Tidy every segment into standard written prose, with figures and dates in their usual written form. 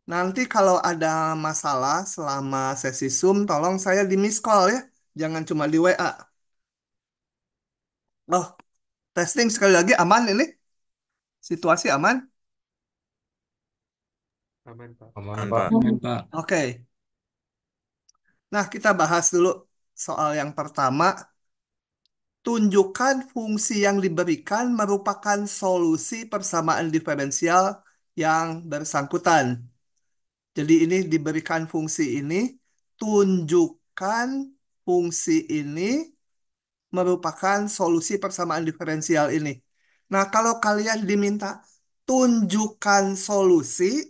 Nanti kalau ada masalah selama sesi Zoom, tolong saya di miss call ya. Jangan cuma di WA. Oh, testing sekali lagi aman ini? Situasi aman? Aman, Pak. Aman, Pak. Aman, Pak. Oke. Nah, kita bahas dulu soal yang pertama. Tunjukkan fungsi yang diberikan merupakan solusi persamaan diferensial yang bersangkutan. Jadi ini diberikan fungsi ini, tunjukkan fungsi ini merupakan solusi persamaan diferensial ini. Nah, kalau kalian diminta tunjukkan solusi,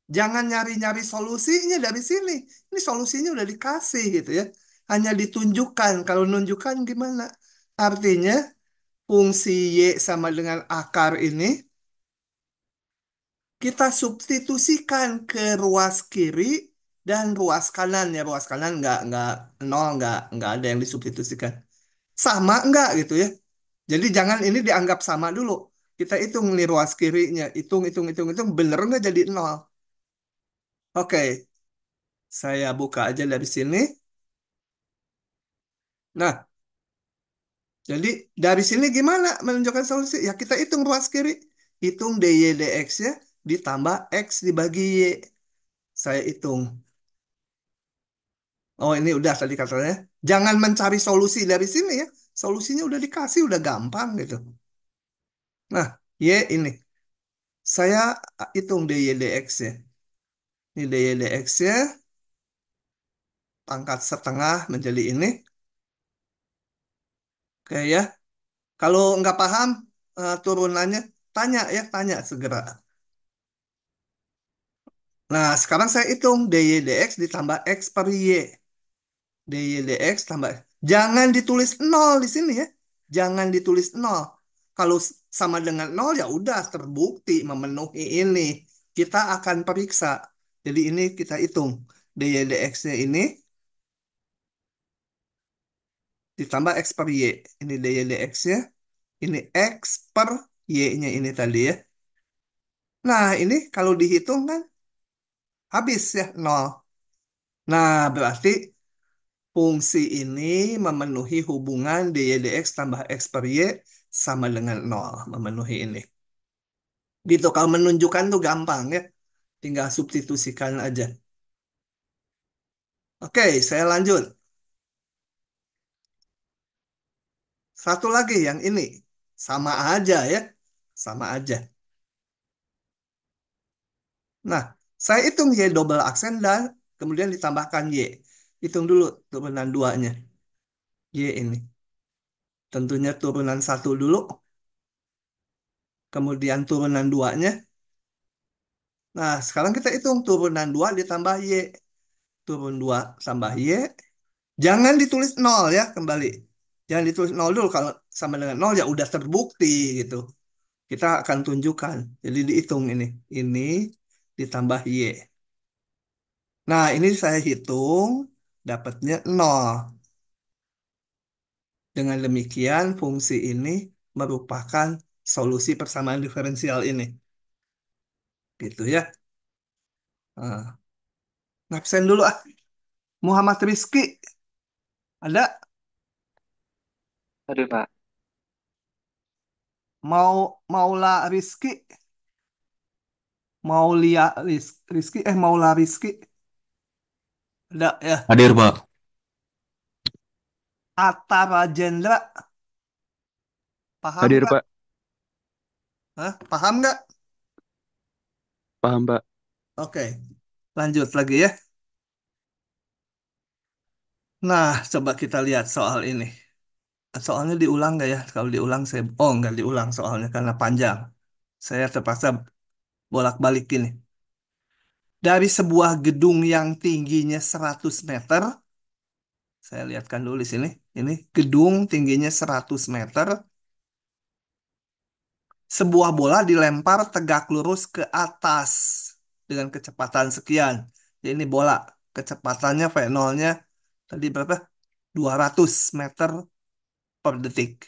jangan nyari-nyari solusinya dari sini. Ini solusinya udah dikasih gitu ya. Hanya ditunjukkan. Kalau nunjukkan gimana? Artinya fungsi Y sama dengan akar ini kita substitusikan ke ruas kiri dan ruas kanan ya. Ruas kanan nggak nol, nggak ada yang disubstitusikan. Sama nggak gitu ya. Jadi jangan ini dianggap sama dulu. Kita hitung nih ruas kirinya. Hitung. Bener nggak jadi nol? Oke, saya buka aja dari sini. Nah, jadi dari sini gimana menunjukkan solusi? Ya kita hitung ruas kiri. Hitung DY DX-nya ditambah X dibagi Y. Saya hitung. Oh ini udah tadi katanya. Jangan mencari solusi dari sini ya. Solusinya udah dikasih, udah gampang gitu. Nah, Y ini. Saya hitung DY DX ya. Ini DY DX-nya pangkat setengah menjadi ini. Oke ya. Kalau nggak paham turunannya, tanya ya, tanya segera. Nah, sekarang saya hitung DY DX ditambah X per Y. DY DX tambah. Jangan ditulis nol di sini ya. Jangan ditulis nol. Kalau sama dengan nol ya udah terbukti memenuhi ini. Kita akan periksa. Jadi ini kita hitung. DY DX-nya ini ditambah X per Y. Ini DY DX-nya. Ini X per Y-nya ini tadi ya. Nah, ini kalau dihitung kan habis ya nol. Nah, berarti fungsi ini memenuhi hubungan dy dx tambah x per y sama dengan nol. Memenuhi ini. Gitu, kalau menunjukkan tuh gampang ya. Tinggal substitusikan aja. Oke, saya lanjut. Satu lagi yang ini. Sama aja ya. Sama aja. Nah, saya hitung y double aksen dan kemudian ditambahkan y. Hitung dulu turunan duanya. Y ini. Tentunya turunan satu dulu. Kemudian turunan duanya. Nah, sekarang kita hitung turunan 2 ditambah Y. Turun 2 tambah Y. Jangan ditulis nol ya, kembali. Jangan ditulis nol dulu. Kalau sama dengan nol ya udah terbukti gitu. Kita akan tunjukkan. Jadi dihitung ini. Ini ditambah Y. Nah, ini saya hitung. Dapatnya nol. Dengan demikian, fungsi ini merupakan solusi persamaan diferensial ini. Gitu ya. Nah, absen dulu ah. Muhammad Rizky. Ada Aduh, Pak. Maula Rizky. Rizky. Maula Rizky. Ada ya. Hadir, Pak. Atta Rajendra. Paham Hadir, nggak? Pak. Hah? Paham nggak? Paham, Pak. Oke. Lanjut lagi ya. Nah, coba kita lihat soal ini. Soalnya diulang nggak ya? Kalau diulang saya... Oh, nggak diulang soalnya karena panjang. Saya terpaksa bolak-balik ini. Dari sebuah gedung yang tingginya 100 meter, saya lihatkan dulu di sini. Ini gedung tingginya 100 meter. Sebuah bola dilempar tegak lurus ke atas dengan kecepatan sekian. Jadi ini bola. Kecepatannya V0-nya tadi berapa? 200 meter per detik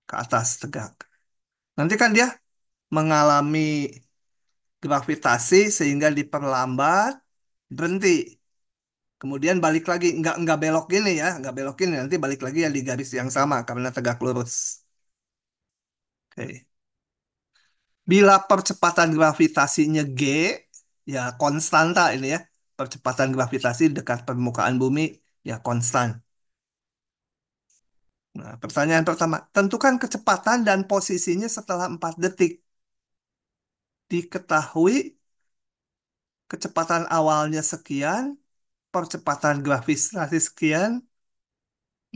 ke atas tegak. Nanti kan dia mengalami gravitasi sehingga diperlambat, berhenti. Kemudian balik lagi, nggak belok gini ya, nggak belok gini, nanti balik lagi ya di garis yang sama karena tegak lurus. Oke. Bila percepatan gravitasinya G, ya konstanta ini ya, percepatan gravitasi dekat permukaan bumi ya konstan. Nah, pertanyaan pertama, tentukan kecepatan dan posisinya setelah 4 detik. Diketahui kecepatan awalnya sekian, percepatan gravitasi sekian.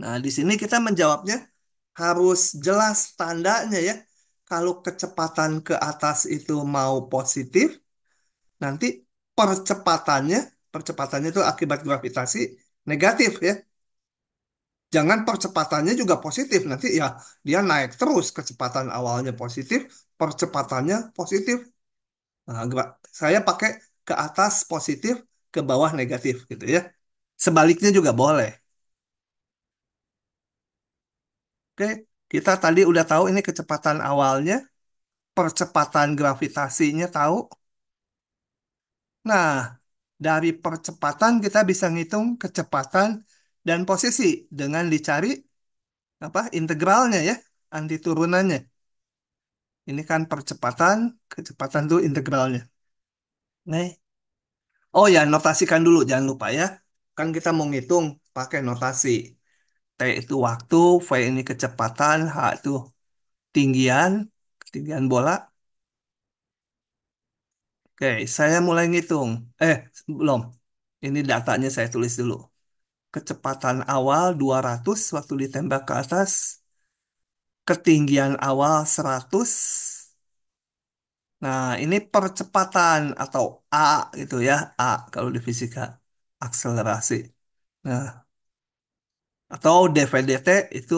Nah, di sini kita menjawabnya harus jelas tandanya ya. Kalau kecepatan ke atas itu mau positif, nanti percepatannya, percepatannya itu akibat gravitasi negatif ya. Jangan percepatannya juga positif, nanti ya dia naik terus. Kecepatan awalnya positif, percepatannya positif. Nah, saya pakai ke atas positif, ke bawah negatif gitu ya. Sebaliknya juga boleh. Oke, kita tadi udah tahu ini kecepatan awalnya, percepatan gravitasinya tahu. Nah, dari percepatan kita bisa ngitung kecepatan dan posisi dengan dicari apa integralnya ya, anti turunannya. Ini kan percepatan, kecepatan tuh integralnya. Nih. Oh ya, notasikan dulu jangan lupa ya. Kan kita mau ngitung pakai notasi. T itu waktu, V ini kecepatan, H itu tinggian, ketinggian bola. Oke, saya mulai ngitung. Belum. Ini datanya saya tulis dulu. Kecepatan awal 200 waktu ditembak ke atas. Ketinggian awal 100. Nah, ini percepatan atau A gitu ya. A kalau di fisika. Akselerasi. Nah, atau dv/dt itu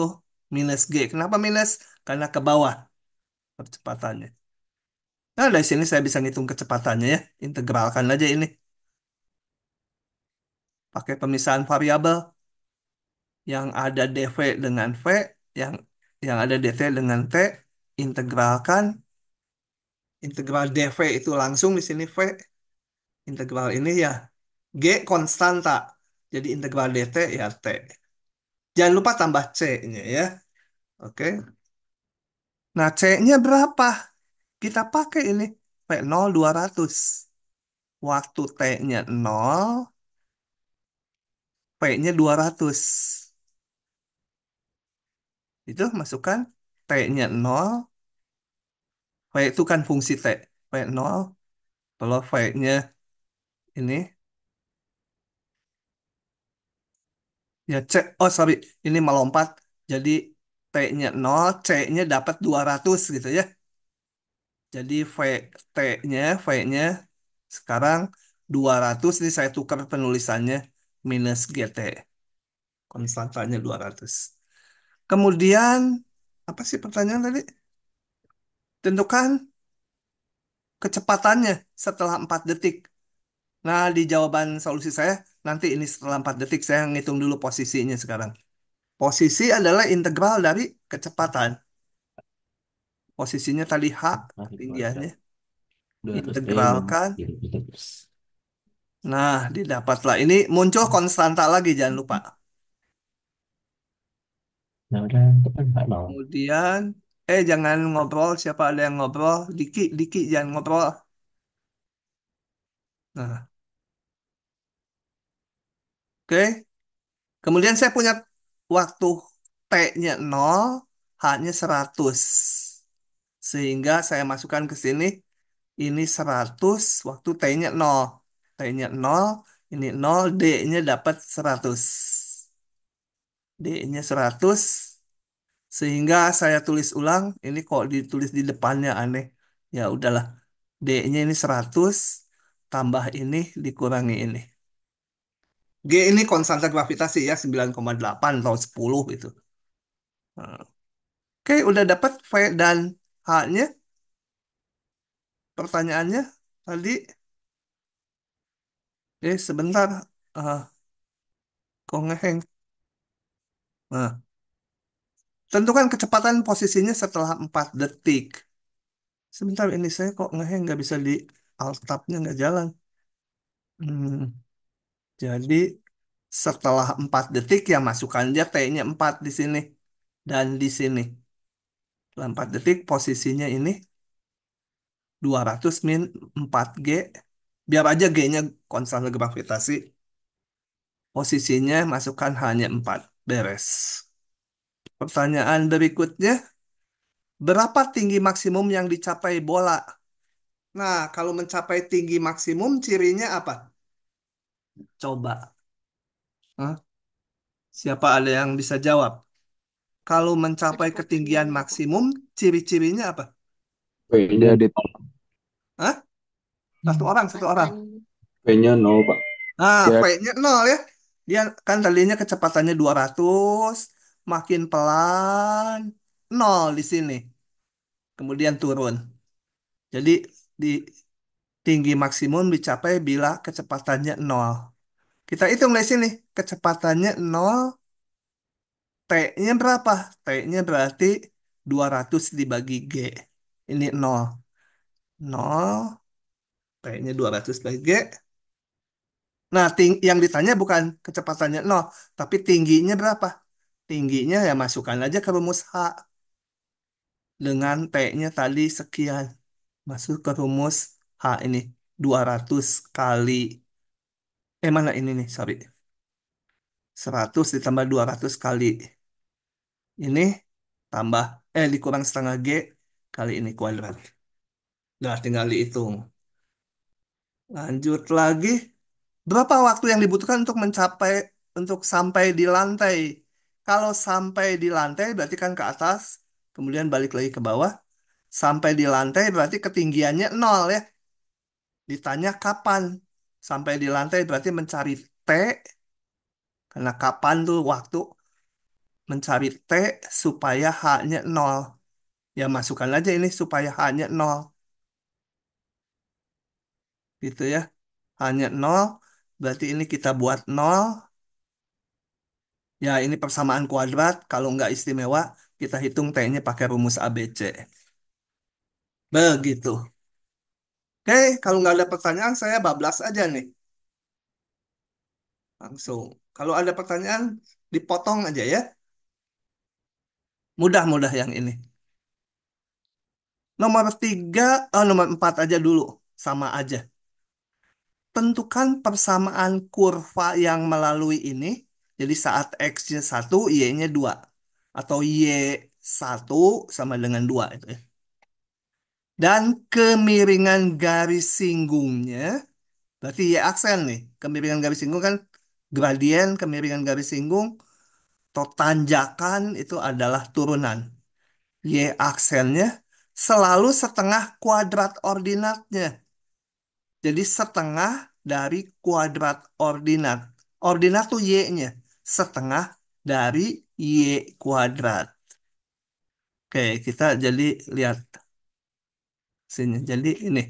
minus G. Kenapa minus? Karena ke bawah percepatannya. Nah, dari sini saya bisa ngitung kecepatannya ya. Integralkan aja ini. Pakai pemisahan variabel. Yang ada dv dengan v, yang ada dt dengan t, integralkan. Integral dv itu langsung di sini v. Integral ini ya g konstanta. Jadi integral dt ya t. Jangan lupa tambah c-nya ya. Oke. Nah, c-nya berapa? Kita pakai ini V0 200. Waktu t-nya 0, v-nya 200. Itu masukkan t-nya 0, v itu kan fungsi t. V0 kalau v-nya ini ya c. Oh, sorry, ini melompat. Jadi t-nya 0, c-nya dapat 200 gitu ya. Jadi v-nya sekarang 200, ini saya tukar penulisannya minus gt. Konstantanya 200. Kemudian, apa sih pertanyaan tadi? Tentukan kecepatannya setelah 4 detik. Nah, di jawaban solusi saya, nanti ini setelah 4 detik, saya ngitung dulu posisinya sekarang. Posisi adalah integral dari kecepatan. Posisinya tadi H, Masih ketinggiannya. kuadrat 200 T minus Integralkan. 300. Nah, didapatlah. Ini muncul konstanta lagi, jangan lupa. Nah udah itu kan nggak mau. Kemudian, jangan ngobrol. Siapa ada yang ngobrol? Diki, Diki, jangan ngobrol. Nah, oke. Kemudian saya punya waktu T-nya 0, H-nya 100. Sehingga saya masukkan ke sini, ini 100, waktu T-nya 0. T-nya 0, ini 0, D-nya dapat 100. D-nya 100, sehingga saya tulis ulang, ini kok ditulis di depannya aneh. Ya udahlah, D-nya ini 100, tambah ini, dikurangi ini. G ini konstanta gravitasi ya, 9,8 atau 10 gitu. Nah, oke, udah dapat V dan H-nya. Pertanyaannya tadi, sebentar. Ah, kok ngeheng? Nah, tentukan kecepatan posisinya setelah 4 detik. Sebentar, ini saya kok ngeheng nggak bisa di... Alt tab-nya nggak jalan. Hmm, jadi setelah 4 detik ya masukkan aja T-nya 4 di sini dan di sini. Setelah 4 detik posisinya ini 200 min 4G. Biar aja G-nya konstan gravitasi. Posisinya masukkan hanya 4. Beres. Pertanyaan berikutnya, berapa tinggi maksimum yang dicapai bola? Nah, kalau mencapai tinggi maksimum cirinya apa? Coba. Hah? Siapa ada yang bisa jawab? Kalau mencapai Kecepatannya ketinggian berapa? maksimum, ciri-cirinya apa? V-nya di Hah? Satu orang, satu orang. Kecepatan V-nya 0, Pak. Nah, Kira V-nya 0 ya. Dia kan tadinya kecepatannya 200, makin pelan, 0 di sini. Kemudian turun. Jadi di tinggi maksimum dicapai bila kecepatannya 0. Kita hitung dari sini. Kecepatannya 0, T-nya berapa? T-nya berarti 200 dibagi G. Ini 0. 0, T-nya 200 bagi G. Nah, yang ditanya bukan kecepatannya 0, tapi tingginya berapa? Tingginya ya masukkan aja ke rumus H. Dengan T-nya tadi sekian. Masuk ke rumus H ini. 200 kali. Mana ini nih, sorry. 100 ditambah 200 kali. Ini tambah, dikurang setengah G kali ini kuadrat. Nah, tinggal dihitung. Lanjut lagi. Berapa waktu yang dibutuhkan untuk sampai di lantai? Kalau sampai di lantai berarti kan ke atas, kemudian balik lagi ke bawah. Sampai di lantai berarti ketinggiannya 0 ya. Ditanya kapan? Sampai di lantai berarti mencari T, karena kapan tuh waktu mencari T supaya H-nya 0. Ya masukkan aja ini supaya H-nya 0. Gitu ya. Hanya 0, berarti ini kita buat 0. Ya, ini persamaan kuadrat. Kalau nggak istimewa, kita hitung T-nya pakai rumus ABC. Begitu. Oke, kalau nggak ada pertanyaan, saya bablas aja nih. Langsung. Kalau ada pertanyaan, dipotong aja ya. Mudah-mudah yang ini. Nomor 3, nomor 4 aja dulu. Sama aja. Tentukan persamaan kurva yang melalui ini. Jadi saat X-nya 1, Y-nya 2. Atau Y1 sama dengan 2. Itu ya. Dan kemiringan garis singgungnya, berarti Y aksen nih. Kemiringan garis singgung kan gradien, kemiringan garis singgung, atau tanjakan itu adalah turunan. Y aksennya selalu setengah kuadrat ordinatnya. Jadi setengah dari kuadrat ordinat. Ordinat tuh Y-nya. Setengah dari Y kuadrat. Oke, kita jadi lihat sini. Jadi ini.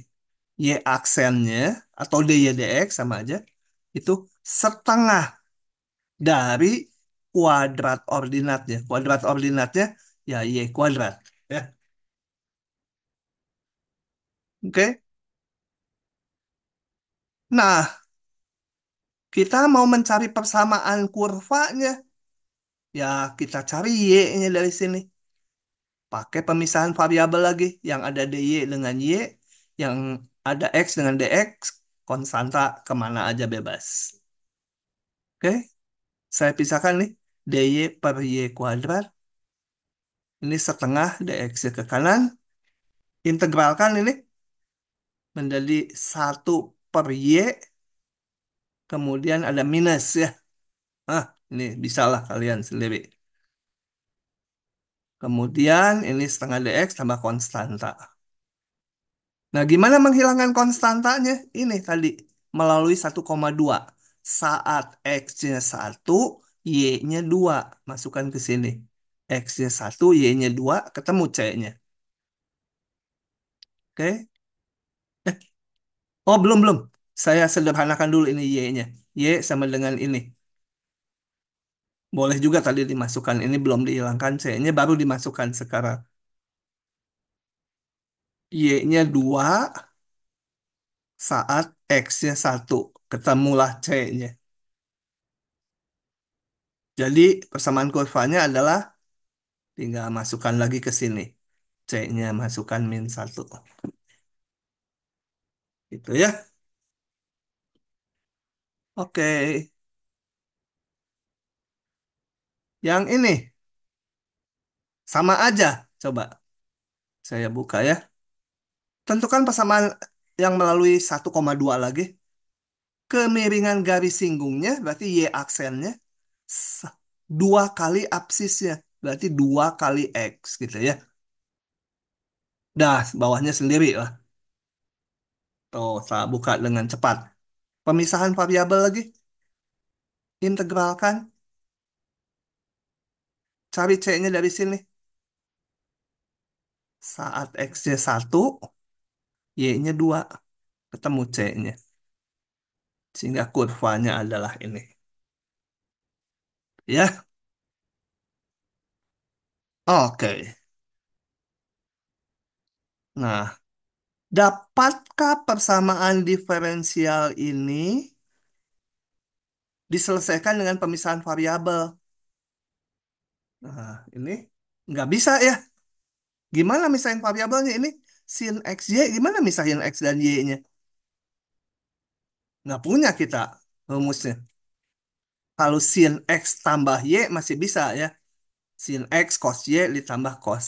Y aksennya atau dy dx sama aja. Itu setengah dari kuadrat ordinatnya. Kuadrat ordinatnya ya Y kuadrat. Ya. Oke. Nah, kita mau mencari persamaan kurvanya. Ya, kita cari Y-nya dari sini. Pakai pemisahan variabel lagi. Yang ada dy dengan Y. Yang ada X dengan dx. Konstanta kemana aja bebas. Oke. Saya pisahkan nih. Dy per Y kuadrat. Ini setengah dx ke kanan. Integralkan ini menjadi 1 per Y. Kemudian ada minus ya. Ini bisalah kalian sendiri. Kemudian ini setengah dx tambah konstanta. Nah, gimana menghilangkan konstantanya? Ini tadi melalui 1,2. Saat X-nya 1, Y-nya 2. Masukkan ke sini. X-nya 1, Y-nya 2, ketemu C-nya. Oke. Oh, belum, belum. Saya sederhanakan dulu ini Y-nya. Y sama dengan ini. Boleh juga tadi dimasukkan. Ini belum dihilangkan. C-nya baru dimasukkan sekarang. Y-nya 2. saat X-nya 1. Ketemulah C-nya. Jadi persamaan kurvanya adalah tinggal masukkan lagi ke sini. C-nya masukkan -1. Itu ya. Oke. Yang ini sama aja. Coba saya buka ya. Tentukan persamaan yang melalui 1,2 lagi. Kemiringan garis singgungnya berarti Y aksennya s- 2 kali absisnya. Berarti 2 kali X gitu ya. Dah, bawahnya sendiri lah. Tuh, saya buka dengan cepat. Pemisahan variabel lagi. Integralkan. Cari C-nya dari sini. Saat X-nya 1, Y-nya 2. Ketemu C-nya. Sehingga kurvanya adalah ini. Ya, oke. Nah, dapatkah persamaan diferensial ini diselesaikan dengan pemisahan variabel? Nah, ini nggak bisa ya. Gimana misahin variabelnya ini? Sin X, Y, gimana misahin X dan Y-nya? Nggak punya kita rumusnya. Kalau sin X tambah Y masih bisa ya. Sin X cos Y ditambah cos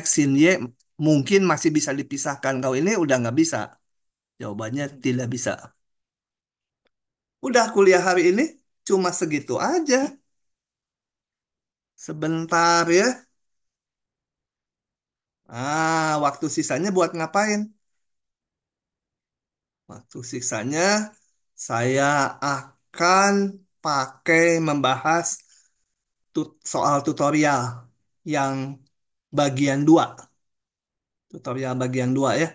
X sin Y mungkin masih bisa dipisahkan. Kalau ini udah nggak bisa. Jawabannya tidak bisa. Udah kuliah hari ini cuma segitu aja. Sebentar ya. Waktu sisanya buat ngapain? Waktu sisanya saya akan pakai membahas soal tutorial yang bagian 2. Tutorial bagian 2 ya.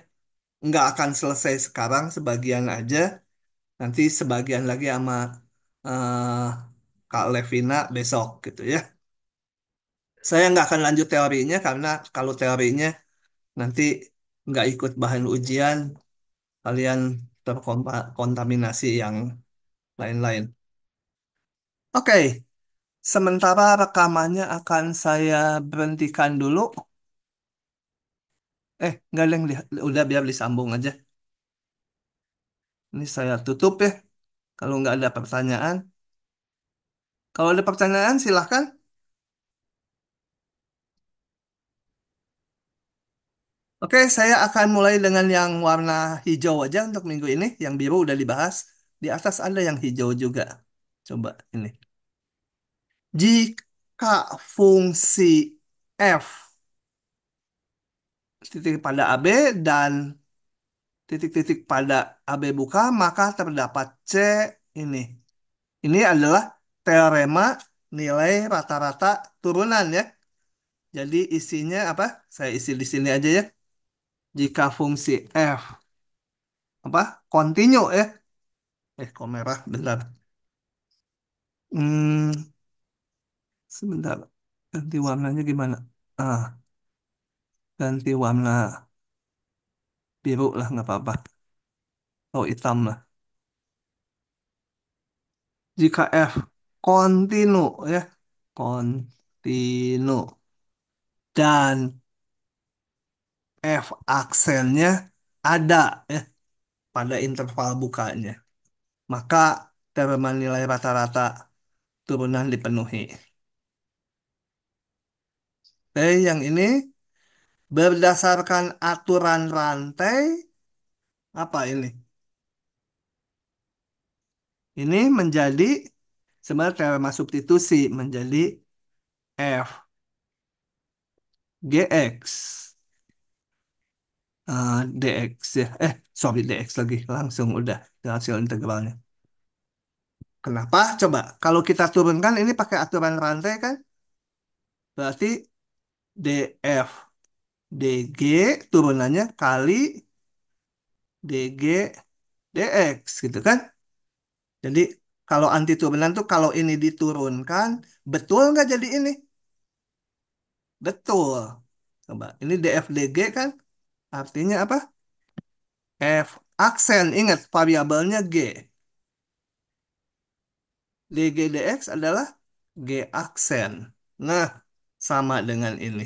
Nggak akan selesai sekarang, sebagian aja. Nanti sebagian lagi sama eh, Kak Levina besok gitu ya. Saya nggak akan lanjut teorinya karena kalau teorinya nanti nggak ikut bahan ujian, kalian terkontaminasi yang lain-lain. Oke, sementara rekamannya akan saya berhentikan dulu. Nggak ada yang udah biar disambung aja. Ini saya tutup ya, kalau nggak ada pertanyaan. Kalau ada pertanyaan silahkan. Oke, saya akan mulai dengan yang warna hijau aja untuk minggu ini. Yang biru udah dibahas. Di atas ada yang hijau juga. Coba ini. Jika fungsi f titik pada AB dan titik-titik pada AB buka, maka terdapat C ini. Ini adalah teorema nilai rata-rata turunan ya. Jadi isinya apa? Saya isi di sini aja ya. Jika fungsi f apa? Kontinu ya. Kok merah? Bentar. Hmm, sebentar. Ganti warnanya gimana? Ah, ganti warna biru lah, nggak apa-apa. Oh, hitam lah. Jika F kontinu ya, kontinu dan F aksennya ada ya pada interval bukanya, maka teorema nilai rata-rata turunan dipenuhi. Yang ini berdasarkan aturan rantai apa ini? Ini menjadi sebenarnya teorema substitusi menjadi F GX DX ya. Sorry DX lagi. Langsung udah hasil integralnya. Kenapa? Coba. Kalau kita turunkan ini pakai aturan rantai kan? Berarti DF DG turunannya kali DG DX gitu kan? Jadi kalau anti turunan tuh kalau ini diturunkan, betul nggak jadi ini? Betul. Coba. Ini DF DG kan? Artinya apa? aksen. Ingat, variabelnya G. DG dx adalah G aksen. Nah, sama dengan ini.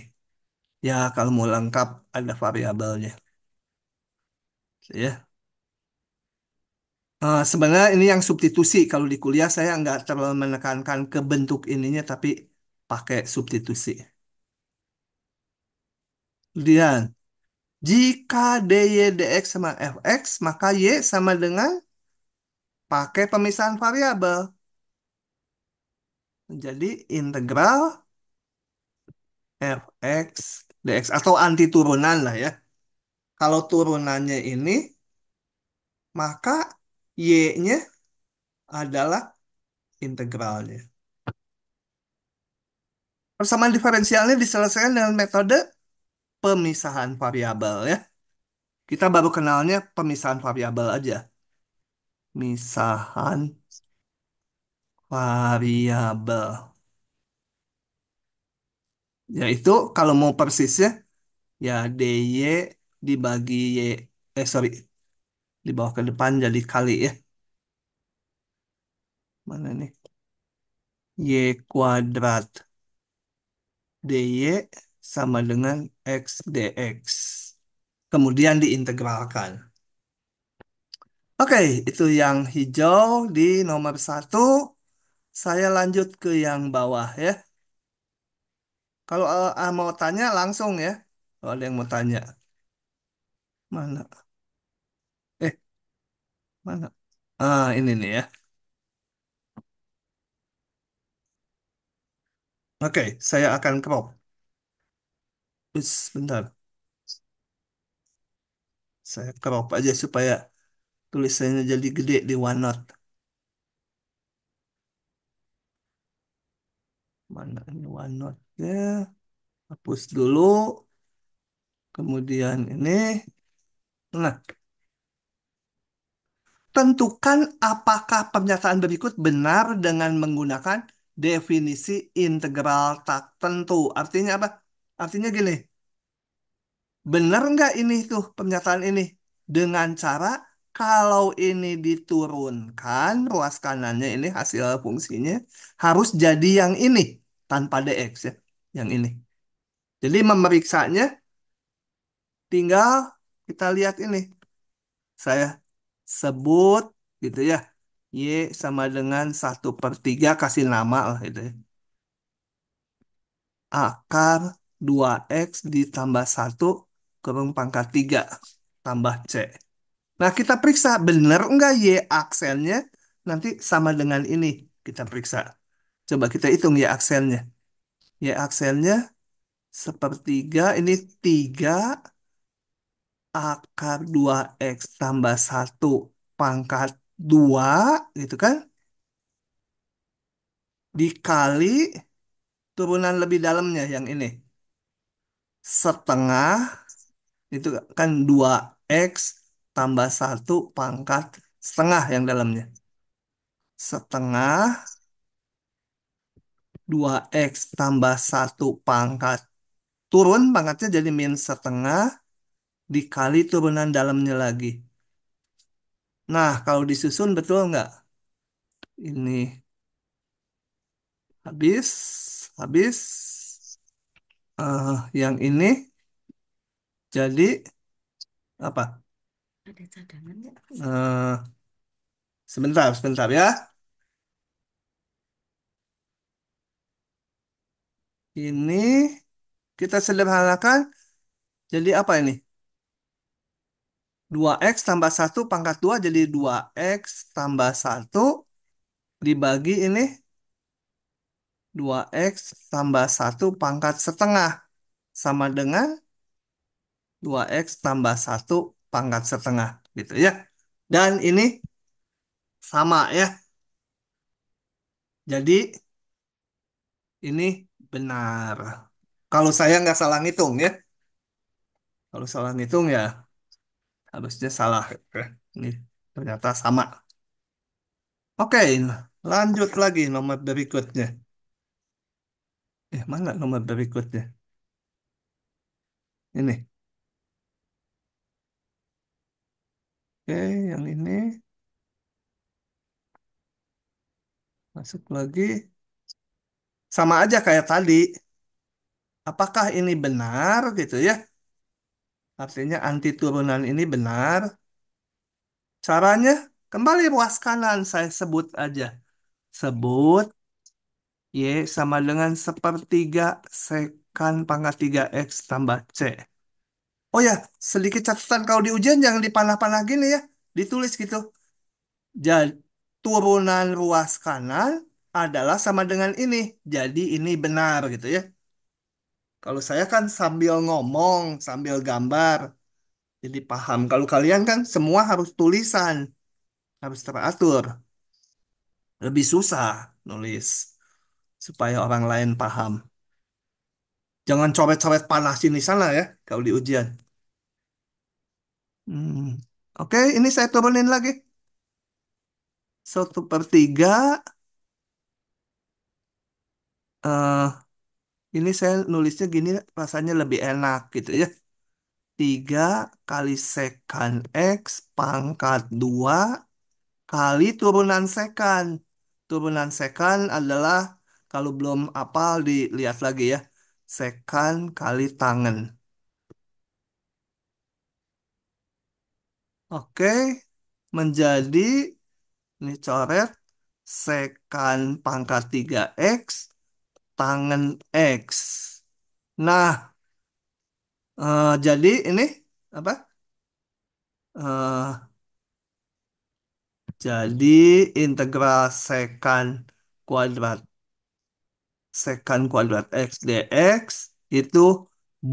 Ya, kalau mau lengkap ada variabelnya. Ya. Sebenarnya ini yang substitusi. Kalau di kuliah saya nggak terlalu menekankan ke bentuk ininya, tapi pakai substitusi. Kemudian, jika dy dx sama fx, maka y sama dengan pakai pemisahan variabel. Menjadi integral fx dx atau anti turunan lah ya. Kalau turunannya ini, maka y-nya adalah integralnya. Persamaan diferensialnya diselesaikan dengan metode pemisahan variabel ya. Kita baru kenalnya pemisahan variabel aja. Misahan variabel. Yaitu kalau mau persisnya ya dy dibagi y, sorry, dibawa ke depan jadi kali ya. Mana nih? Y kuadrat dy sama dengan x dx. Kemudian diintegralkan. Oke, itu yang hijau di nomor satu. Saya lanjut ke yang bawah ya. Kalau mau tanya langsung ya. Kalau ada yang mau tanya. Mana? Eh, mana? Ini nih ya. Oke, saya akan crop. Bentar. Saya crop aja supaya tulisannya jadi gede di OneNote. Mana ini OneNote ya? Hapus dulu. Kemudian ini. Nah, tentukan apakah pernyataan berikut benar dengan menggunakan definisi integral tak tentu. Artinya apa? Artinya gini, benar nggak ini tuh pernyataan ini? Dengan cara kalau ini diturunkan, ruas kanannya ini hasil fungsinya harus jadi yang ini tanpa dx ya, yang ini. Jadi memeriksanya tinggal kita lihat ini. Saya sebut gitu ya. Y sama dengan 1/3 kasih nama lah itu ya. Akar 2x ditambah 1 kurung pangkat 3 tambah C. Nah kita periksa benar enggak Y aksennya nanti sama dengan ini. Kita periksa. Coba kita hitung Y aksennya. Y aksennya 1/3 ini 3 akar 2x tambah 1 pangkat 2 gitu kan. Dikali turunan lebih dalamnya yang ini. Setengah itu kan 2x tambah 1 pangkat setengah yang dalamnya. Setengah 2x tambah 1 pangkat. Turun pangkatnya jadi min setengah dikali turunan dalamnya lagi. Nah, kalau disusun betul nggak? Ini habis. Yang ini jadi apa? Ada cadangan nggak? Sebentar ya. Ini kita sederhanakan jadi apa ini? 2x tambah 1 pangkat 2 jadi 2x tambah 1 dibagi ini 2x tambah 1 pangkat setengah sama dengan 2x tambah 1 pangkat setengah gitu ya. Dan ini sama ya. Jadi ini benar. Kalau saya nggak salah ngitung ya. Kalau salah ngitung ya harusnya salah. Ini ternyata sama. Oke, lanjut lagi nomor berikutnya. Mana nomor berikutnya? Ini. Oke, yang ini masuk lagi. Sama aja kayak tadi. Apakah ini benar gitu ya? Artinya anti turunan ini benar. Caranya kembali ruas kanan saya sebut aja. Sebut Y sama dengan sepertiga sekan pangkat 3X tambah C. Oh ya, sedikit catatan kalau di ujian jangan dipanah-panah gini ya. Ditulis gitu. Jadi turunan ruas kanan adalah sama dengan ini. Jadi ini benar gitu ya. Kalau saya kan sambil ngomong, sambil gambar, jadi paham. Kalau kalian kan semua harus tulisan, harus teratur. Lebih susah nulis supaya orang lain paham. Jangan coret-coret panah sini sana ya kalau di ujian. Hmm. Oke, ini saya turunin lagi. 1/3. eh ini saya nulisnya gini rasanya lebih enak gitu ya. 3 kali sekan X pangkat 2 kali turunan sekan. Turunan sekan adalah kalau belum hafal dilihat lagi ya. Sekan kali tangen. Oke, menjadi ini coret sekan pangkat 3X tangen X. Nah, jadi ini apa? Eh, jadi integral kuadrat sekan kuadrat X dx itu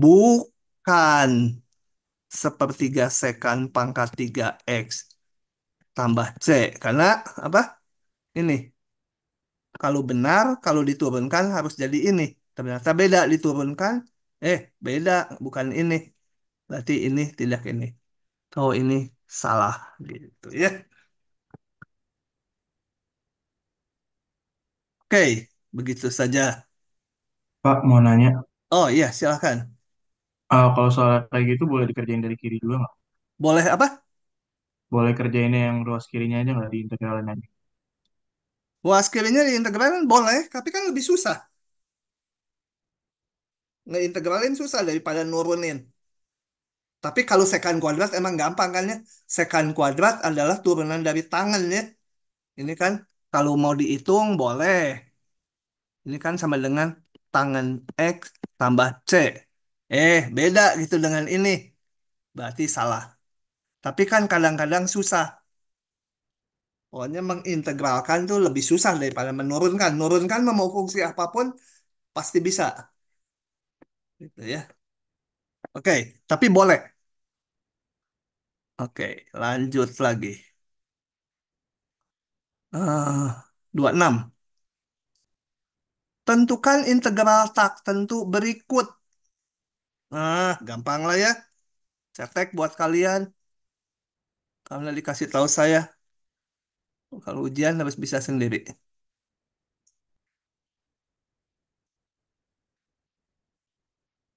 bukan sepertiga sekan pangkat 3X tambah C. Karena apa? Ini. Kalau benar, kalau diturunkan harus jadi ini. Ternyata beda diturunkan. Beda. Bukan ini. Berarti ini tidak ini. Oh, ini salah. Gitu ya. Oke. Begitu saja. Pak, mau nanya, Oh iya, silahkan. kalau soal kayak gitu boleh dikerjain dari kiri juga nggak? Boleh apa? Boleh kerjainnya yang ruas kirinya aja nggak di integralin aja? Wah, skillnya diintegralin boleh, tapi kan lebih susah. Ngeintegralin susah daripada nurunin. Tapi kalau sekan kuadrat emang gampang kan ya. Sekan kuadrat adalah turunan dari tangan ya. Ini kan kalau mau dihitung boleh. Ini kan sama dengan tangan X tambah C. Beda gitu dengan ini. Berarti salah. Tapi kan kadang-kadang susah. Pokoknya mengintegralkan tuh lebih susah daripada menurunkan. Menurunkan mau fungsi apapun pasti bisa. Gitu ya. Oke, tapi boleh. Oke, lanjut lagi. 26. Tentukan integral tak tentu berikut. Gampang lah ya. Cetek buat kalian. Karena dikasih tahu saya. Kalau ujian harus bisa sendiri.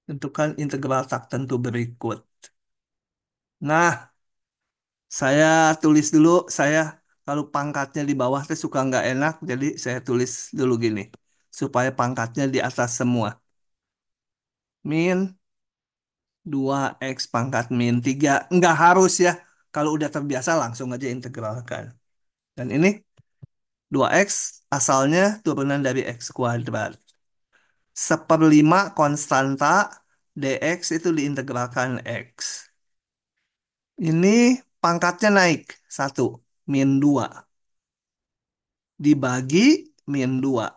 Tentukan integral tak tentu berikut. Nah, saya tulis dulu. Saya kalau pangkatnya di bawah saya suka nggak enak. Jadi saya tulis dulu gini. Supaya pangkatnya di atas semua. Min 2X pangkat min 3. Nggak harus ya. Kalau udah terbiasa langsung aja integralkan. Dan ini 2X asalnya turunan dari X kuadrat. 1/5 konstanta dx itu diintegralkan X. Ini pangkatnya naik. 1. Min 2. Dibagi min 2.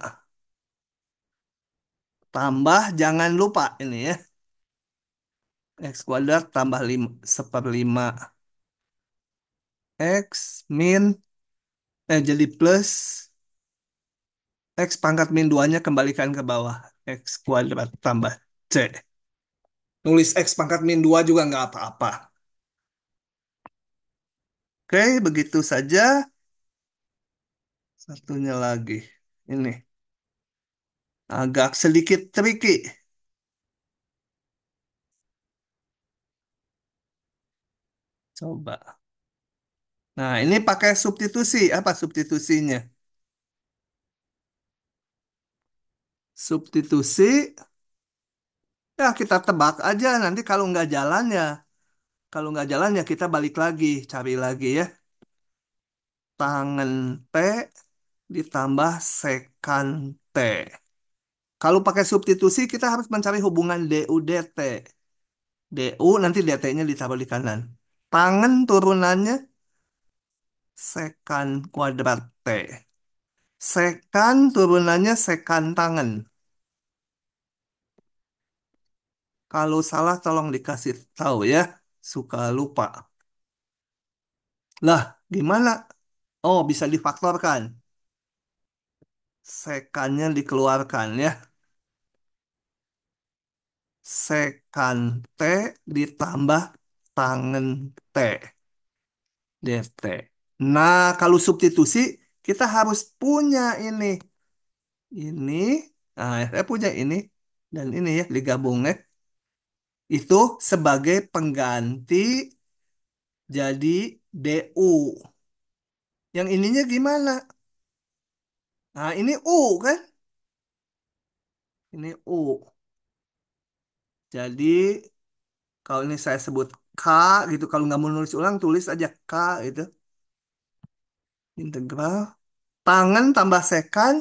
Tambah jangan lupa ini ya. X kuadrat tambah 5, 1/5 X min jadi plus X pangkat min 2-nya kembalikan ke bawah. X kuadrat tambah C. Nulis X pangkat min 2 juga nggak apa-apa. Oke, begitu saja. Satunya lagi. Ini agak sedikit tricky. Coba. Nah, ini pakai substitusi. Apa substitusinya? Substitusi, ya kita tebak aja. Nanti kalau nggak jalan ya kita balik lagi, cari lagi ya. Tangen T ditambah sekan T. Kalau pakai substitusi kita harus mencari hubungan DU DT. DU nanti DT-nya ditaruh di kanan. Tangan turunannya sekan kuadrat T. Sekan turunannya sekan tangan. Kalau salah tolong dikasih tahu ya. Suka lupa. Lah, gimana? Oh, bisa difaktorkan. Sekannya dikeluarkan ya. Sekan T ditambah tangan T. DT. Nah, kalau substitusi kita harus punya ini. Ini, nah saya punya ini dan ini ya digabung ya. Itu sebagai pengganti jadi DU. Yang ininya gimana? Nah, ini U kan? Ini U. Jadi kalau ini saya sebut K gitu, kalau nggak mau nulis ulang tulis aja K gitu. Integral. Tangan tambah sekan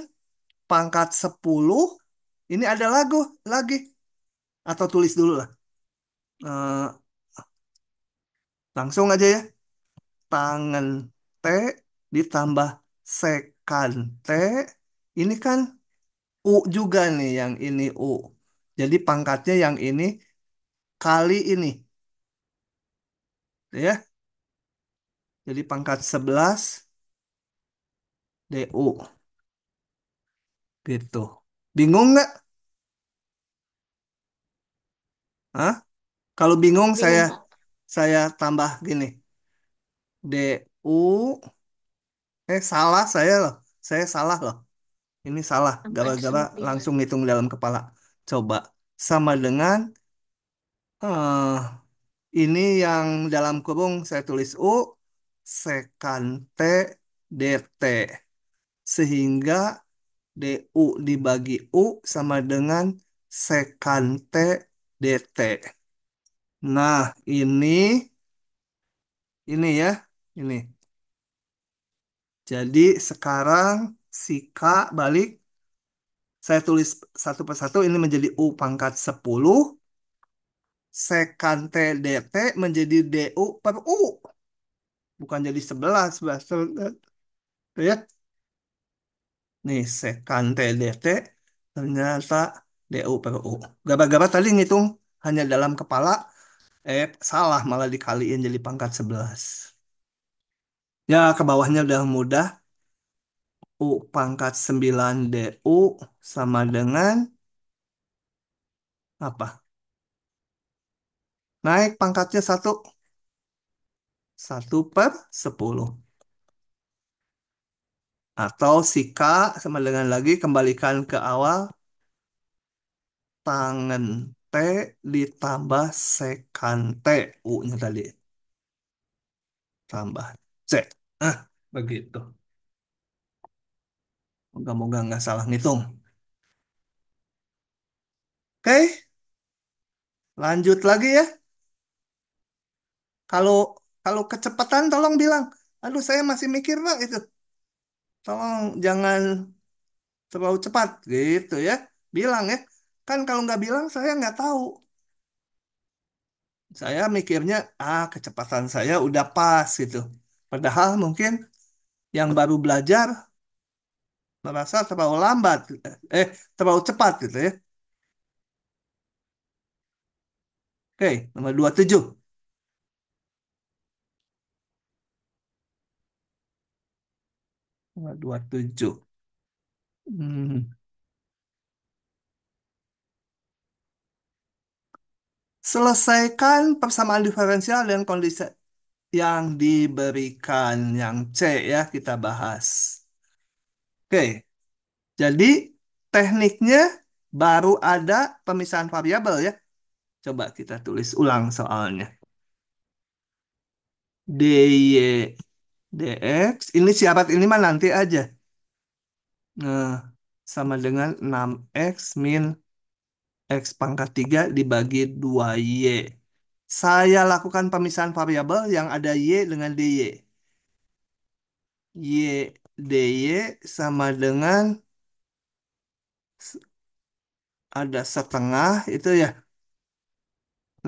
pangkat 10. Ini ada lagi. Atau tulis dulu lah. Eh, langsung aja ya. Tangan T ditambah sekan T. Ini kan U juga nih yang ini U. Jadi pangkatnya yang ini kali ini. Ya. Jadi pangkat 11 DU. Gitu. Bingung nggak? Hah? Kalau bingung Bingung, Kak. saya tambah gini. DU. Salah saya loh. Saya salah loh. Ini salah. Pangkat Gara-gara 9. langsung ngitung dalam kepala. Coba. Sama dengan ini yang dalam kurung saya tulis U. Sekan T DT. Sehingga DU dibagi U sama dengan sekan T DT. Nah, ini ya. Ini. Jadi sekarang si K balik. Saya tulis satu persatu ini menjadi U pangkat 10. Sekante DT menjadi DU per U. Bukan jadi 11. 11. Tuh ya. Nih sekante DT ternyata DU per U. Gara-gara tadi ngitung hanya dalam kepala. Salah malah dikaliin jadi pangkat 11. Ya ke bawahnya udah mudah. U pangkat 9 DU sama dengan apa? Naik pangkatnya satu. 1/10. Atau si K sama dengan lagi kembalikan ke awal. Tangan T ditambah sekan T. U-nya tadi. Tambah C. Ah, begitu. Moga-moga nggak salah ngitung. Oke, lanjut lagi ya. Kalau kalau kecepatan tolong bilang. Aduh, saya masih mikir Pak itu. Tolong jangan terlalu cepat gitu ya. Bilang ya. Kan kalau nggak bilang saya nggak tahu. Saya mikirnya, kecepatan saya udah pas gitu. Padahal mungkin yang baru belajar merasa terlalu lambat, terlalu cepat gitu ya. Oke, nomor 27. Nomor 27. Hmm. Selesaikan persamaan diferensial dengan kondisi yang diberikan. Yang C ya kita bahas. Oke, jadi tekniknya baru ada pemisahan variabel ya. Coba kita tulis ulang soalnya. DY dx. Ini syarat ini mah nanti aja. Nah, sama dengan 6x min x pangkat 3 dibagi 2y. Saya lakukan pemisahan variabel yang ada y dengan dy. Y dy sama dengan ada setengah itu ya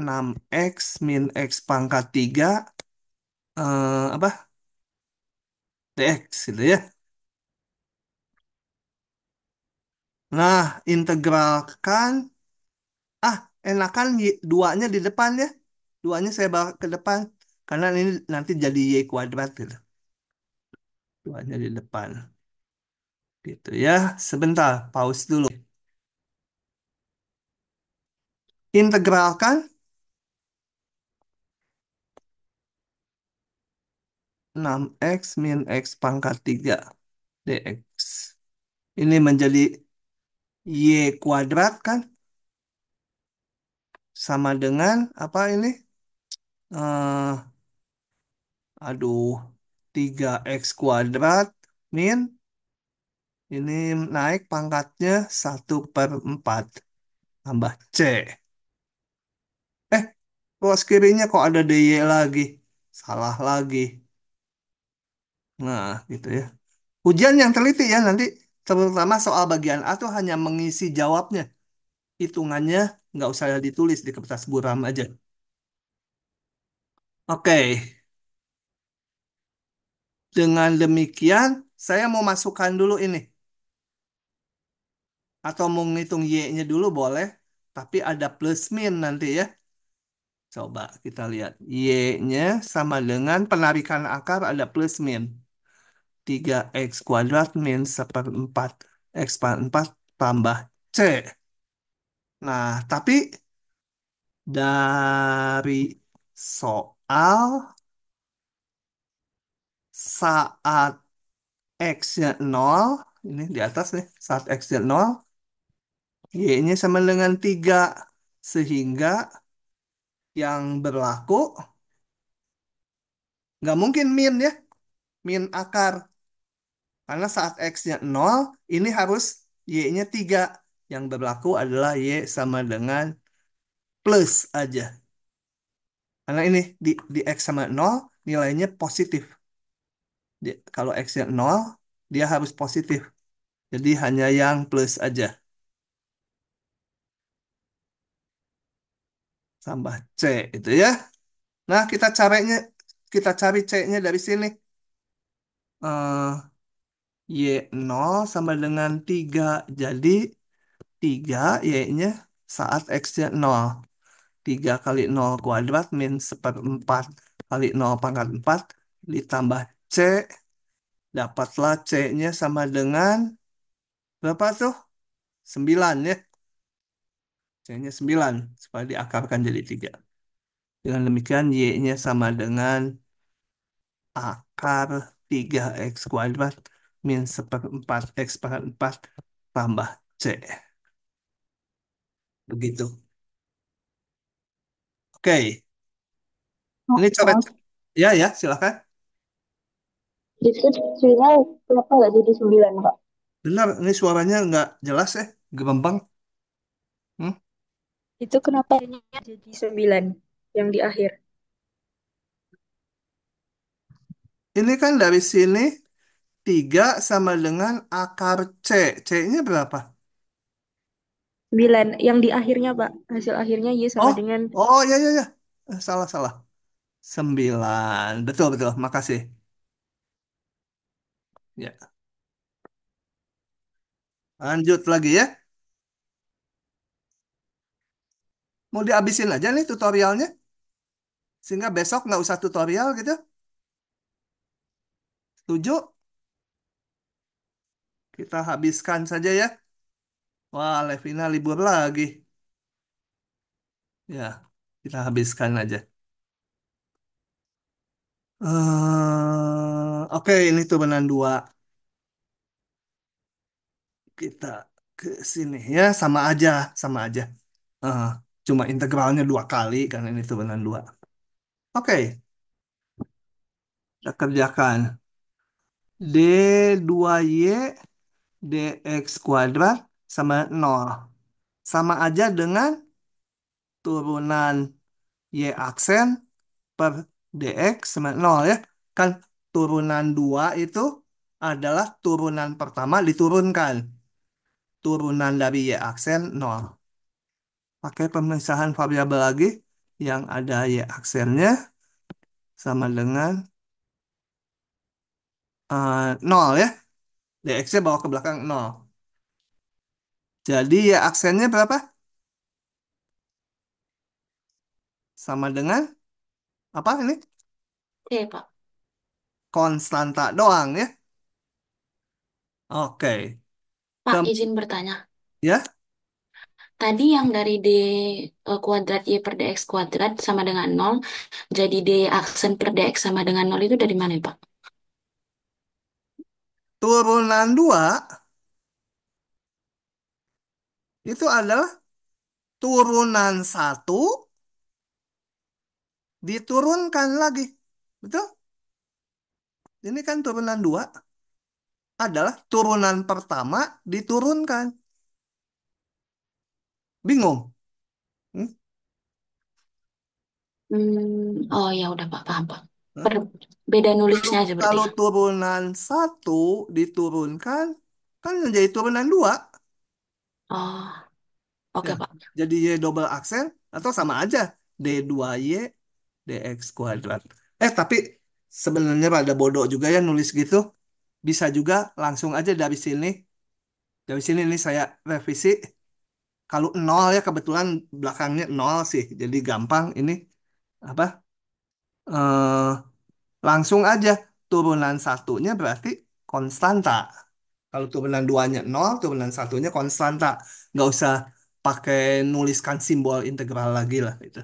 6x min x pangkat 3 apa dx gitu ya. Nah, integralkan ah enakan duanya di depan ya. Duanya saya bawa ke depan karena ini nanti jadi y kuadrat gitu. Duanya di depan gitu ya. Sebentar, pause dulu. Integralkan 6x min x pangkat 3 dx. Ini menjadi y kuadrat kan? Sama dengan apa ini? eh aduh, 3x kuadrat min ini naik pangkatnya 1/4 tambah C. Eh, Ruas kirinya kok ada DY lagi? Salah lagi. Nah, gitu ya. Ujian yang teliti ya nanti, terutama soal bagian A tuh hanya mengisi jawabnya. Hitungannya nggak usah ditulis di kertas buram aja. Oke, dengan demikian saya mau masukkan dulu ini. Atau mau ngitung Y-nya dulu boleh, tapi ada plus min nanti ya. Coba kita lihat. Y-nya sama dengan penarikan akar ada plus min. 3x kuadrat min 1/4. X pangkat 4 tambah C. Nah, tapi dari soal saat X-nya 0, ini di atas nih, saat X-nya 0, Y-nya sama dengan 3. Sehingga yang berlaku nggak mungkin min ya, min akar. Karena saat X-nya 0, ini harus Y-nya 3. Yang berlaku adalah Y sama dengan plus aja. Karena ini di X sama 0, nilainya positif. Kalau X-nya 0, dia harus positif. Jadi hanya yang plus aja. Tambah C itu ya. Nah, kita cari C-nya dari sini. Eh, Y0 sama dengan 3. Jadi 3 Y-nya saat X-nya 0. 3 kali 0 kuadrat min 1/4 kali 0 pangkat 4 ditambah C. Dapatlah C-nya sama dengan berapa tuh? 9 ya. C-nya 9 supaya diakarkan jadi 3. Dengan demikian Y-nya sama dengan akar 3x kuadrat min 1/4 x pangkat 4 tambah C. Begitu. Oke, ini coba. Maaf, Ya, ya, silakan. itu Cina kenapa nggak jadi 9, Pak? Benar, ini suaranya nggak jelas ya, gelombang. Hmm? Itu kenapa ini jadi 9 yang di akhir? Ini kan dari sini 3 sama dengan akar C. C-nya berapa? 9 yang di akhirnya, Pak. Hasil akhirnya Y sama Oh, dengan oh ya, ya, ya. Salah, salah. 9. Betul, betul. Makasih. Ya, lanjut lagi ya. Mau dihabisin aja nih tutorialnya. Sehingga besok nggak usah tutorial gitu. Setuju? Kita habiskan saja ya. Wah, Levina libur lagi. Ya, kita habiskan aja. Oke, ini turunan 2. Kita ke sini ya, sama aja, sama aja. Eh, Cuma integralnya 2 kali karena ini turunan 2. Oke, Kita kerjakan. D 2Y dx kuadrat sama 0. Sama aja dengan turunan Y aksen per dx sama 0 ya. Kan turunan 2 itu adalah turunan pertama diturunkan. Turunan dari Y aksen 0. Pakai pemisahan variabel lagi yang ada Y aksennya sama dengan 0 ya. Dx-nya bawa ke belakang 0. Jadi Y aksennya berapa? Sama dengan apa ini? Oke, Pak. Konstanta doang ya. Oke. Pak, Kem izin bertanya. ya, Tadi yang dari D kuadrat Y per dx kuadrat sama dengan nol, jadi D aksen per dx sama dengan nol itu dari mana, Pak? turunan 2 itu adalah turunan satu diturunkan lagi. Betul? Ini kan turunan 2 adalah turunan pertama diturunkan. Bingung? Hmm? Oh ya udah Pak, paham Pak. Hah? Beda Kalau nulisnya aja berarti kalau ya. turunan satu diturunkan kan menjadi turunan 2. Oh, oke Ya, Pak. jadi Y double aksen atau sama aja D2Y dx kuadrat. Tapi sebenarnya pada bodoh juga ya nulis gitu. Bisa juga langsung aja dari sini. Dari sini ini saya revisi. Kalau nol ya kebetulan belakangnya nol sih. Jadi gampang ini apa? eh Langsung aja turunan satunya berarti konstanta. Kalau turunan duanya nol, turunan satunya konstanta. Nggak usah pakai nuliskan simbol integral lagi lah itu.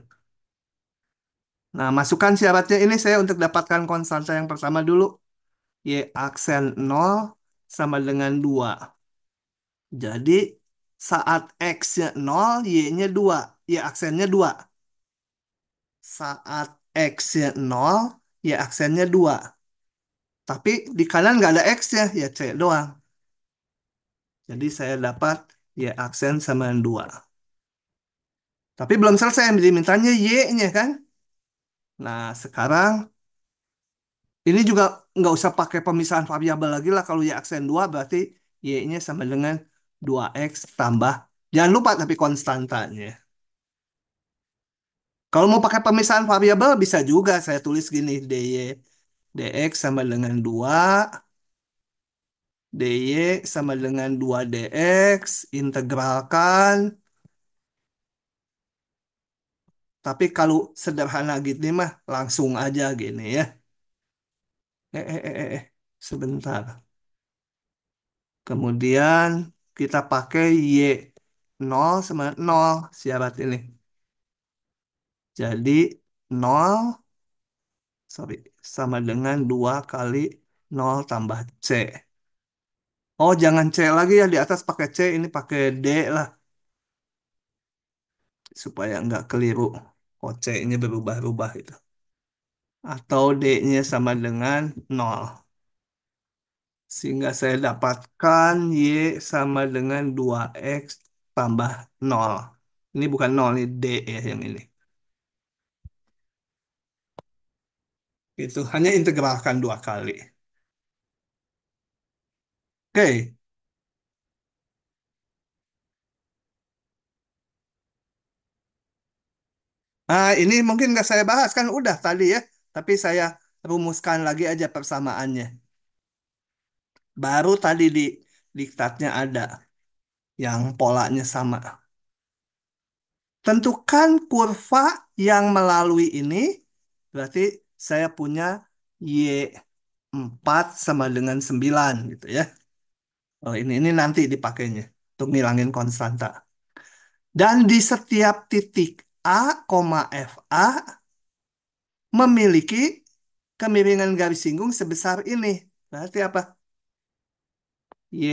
Nah, masukkan syaratnya ini saya untuk dapatkan konstanta yang pertama dulu. Y aksen nol sama dengan 2. Jadi saat X-nya nol, Y-nya 2. Y aksennya 2. Saat X-nya nol, Y aksennya 2. Tapi di kanan nggak ada X-nya, ya C doang. Jadi saya dapat Y aksen sama 2. Tapi belum selesai, dimintanya Y-nya kan. Nah, sekarang ini juga nggak usah pakai pemisahan variabel lagi lah. Kalau Y aksen 2 berarti Y-nya sama dengan 2X tambah. Jangan lupa tapi konstantanya. Kalau mau pakai pemisahan variabel bisa juga saya tulis gini. DY dx sama dengan 2. DY sama dengan 2 dx. Integralkan. Tapi kalau sederhana gini mah langsung aja gini ya. Sebentar. Kemudian kita pakai Y 0 sama 0 syarat ini. Jadi 0, sorry, sama dengan 2 kali 0 tambah C. Oh, jangan C lagi ya, di atas pakai C, ini pakai D lah. Supaya nggak keliru. Oh, C-nya berubah-ubah itu. Atau D-nya sama dengan 0. Sehingga saya dapatkan Y sama dengan 2X tambah 0. Ini bukan 0, ini D ya yang ini. Itu hanya integralkan 2 kali. Oke. Nah, ini mungkin nggak saya bahas kan udah tadi ya. Tapi saya rumuskan lagi aja persamaannya. Baru tadi di diktatnya ada yang polanya sama. Tentukan kurva yang melalui ini. Berarti saya punya Y4 sama dengan 9 gitu ya. Oh, ini nanti dipakainya untuk ngilangin konstanta. Dan di setiap titik A, FA memiliki kemiringan garis singgung sebesar ini. Berarti apa? Y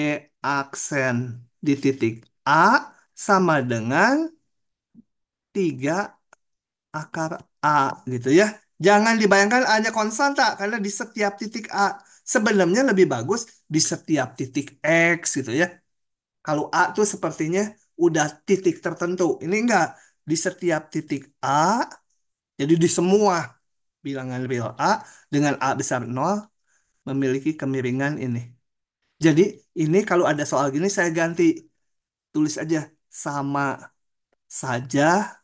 aksen di titik A sama dengan 3 akar A gitu ya. Jangan dibayangkan hanya konstanta, karena di setiap titik A. Sebenarnya lebih bagus di setiap titik X gitu ya. Kalau A tuh sepertinya udah titik tertentu. Ini enggak. Di setiap titik A, jadi di semua bilangan real A dengan A besar nol memiliki kemiringan ini. Jadi ini kalau ada soal gini saya ganti. Tulis aja sama saja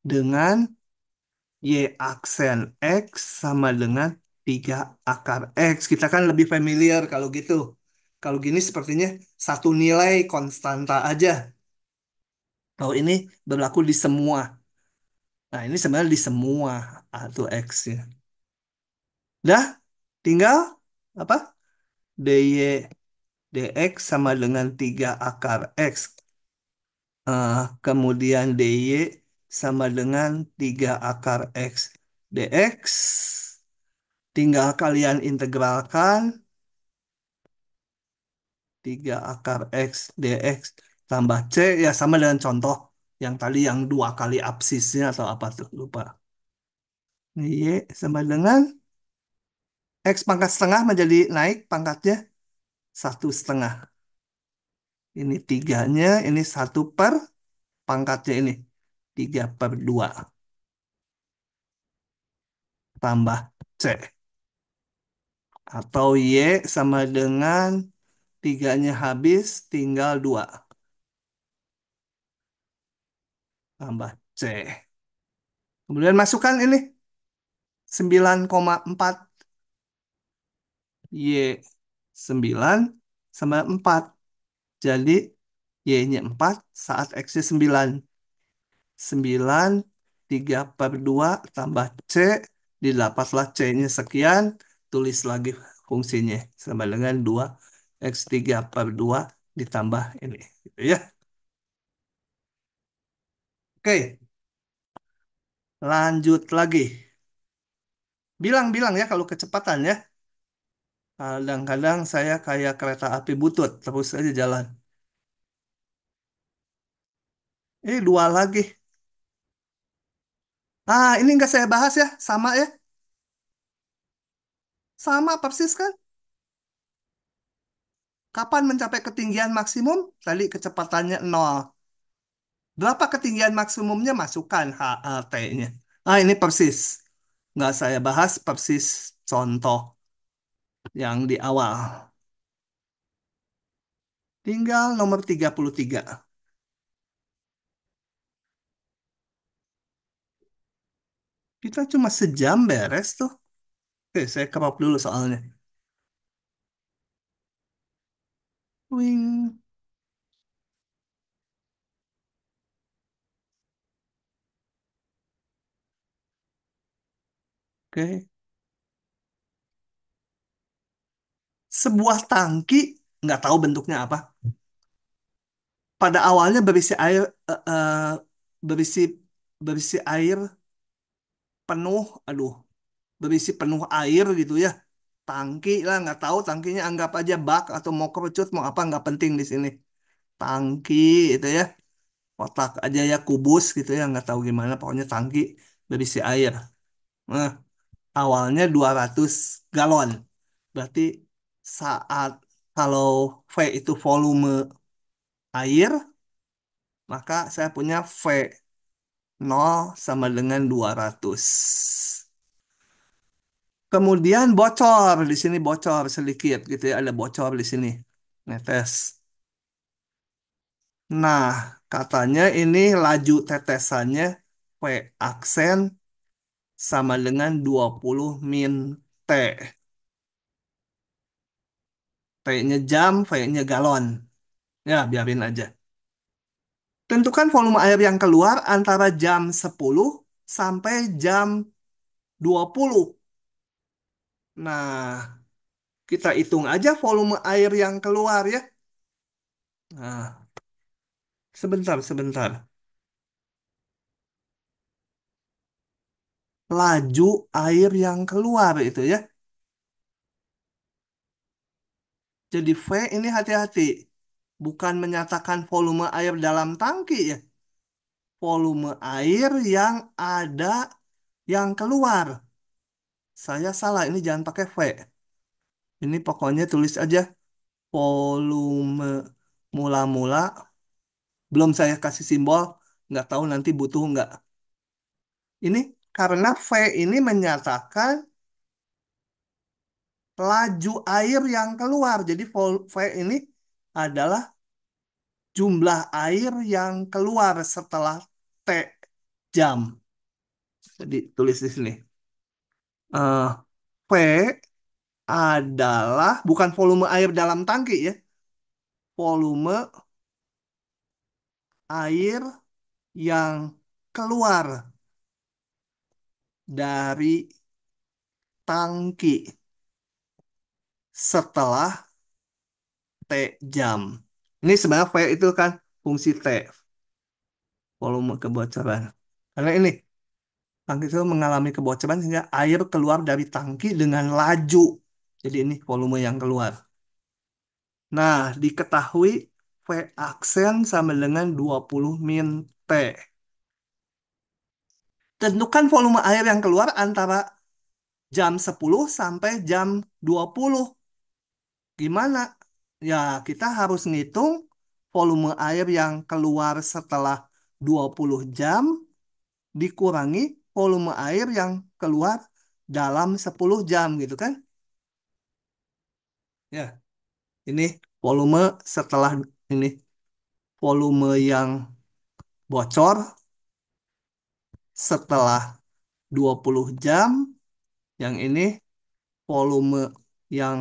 dengan Y aksen X sama dengan 3 akar X. Kita kan lebih familiar kalau gitu. Kalau gini sepertinya satu nilai konstanta aja. Kalau ini berlaku di semua. Nah, ini sebenarnya di semua atau X-nya. Dah, tinggal apa? DY dx sama dengan 3 akar X. Kemudian dy sama dengan 3 akar X dx. Tinggal kalian integralkan 3 akar X dx tambah C ya sama dengan contoh yang tadi yang 2 kali absisnya atau apa tuh lupa. Y sama dengan X pangkat setengah menjadi naik pangkatnya 1,5. Ini tiganya, ini 1 per pangkatnya ini 3/2 tambah C. Atau Y sama dengan tiganya habis tinggal 2 tambah C. Kemudian masukkan ini 9,4 Y 9 sama 4. Jadi Y-nya 4 saat X-nya 9. 9 3/2 tambah C. Didapatlah C-nya sekian. Tulis lagi fungsinya. Sama dengan 2x3/2 ditambah ini. Gitu ya. Oke, lanjut lagi. Bilang-bilang ya kalau kecepatan ya. Kadang-kadang saya kayak kereta api butut. Terus aja jalan. Dua lagi. Ini nggak saya bahas ya. Sama ya. Sama persis kan. Kapan mencapai ketinggian maksimum? Tadi kecepatannya 0. Berapa ketinggian maksimumnya? Masukkan HAT-nya. Ini persis. Nggak saya bahas persis contoh yang di awal. Tinggal nomor 33. Kita cuma sejam beres tuh. Oke, saya crop dulu soalnya. Wing. Oke. Sebuah tangki, nggak tahu bentuknya apa. Pada awalnya berisi air, berisi berisi air penuh, aduh, berisi penuh air gitu ya. Tangki lah, nggak tahu tangkinya anggap aja bak atau mau kerucut mau apa nggak penting di sini. Tangki itu ya, kotak aja ya kubus gitu ya nggak tahu gimana. Pokoknya tangki berisi air. Nah, awalnya 200 galon. Berarti saat kalau V itu volume air, maka saya punya V 0 sama dengan 200. Kemudian bocor di sini bocor sedikit gitu ya ada bocor di sini netes. Nah katanya ini laju tetesannya V aksen sama dengan 20 min T. T-nya jam, V-nya galon. Ya biarin aja. Tentukan volume air yang keluar antara jam 10 sampai jam 20. Nah, kita hitung aja volume air yang keluar ya. Nah, sebentar. Laju air yang keluar itu ya. Jadi V ini hati-hati. Bukan menyatakan volume air dalam tangki ya. Volume air yang ada yang keluar. Saya salah, ini jangan pakai V. Ini pokoknya tulis aja volume mula-mula. Belum saya kasih simbol, nggak tahu nanti butuh nggak. Ini karena V ini menyatakan laju air yang keluar. Jadi V ini adalah jumlah air yang keluar setelah T jam. Jadi tulis di sini. V adalah bukan volume air dalam tangki ya. Volume air yang keluar dari tangki setelah T jam. Ini sebenarnya V itu kan fungsi T, volume kebocoran. Karena ini tangki itu mengalami kebocoran sehingga air keluar dari tangki dengan laju. Jadi ini volume yang keluar. Nah, diketahui V aksen sama dengan 20 min T. Tentukan volume air yang keluar antara jam 10 sampai jam 20. Gimana? Ya, kita harus ngitung volume air yang keluar setelah 20 jam dikurangi volume air yang keluar dalam 10 jam gitu kan? Ya, ini volume setelah ini volume yang bocor setelah 20 jam, yang ini volume yang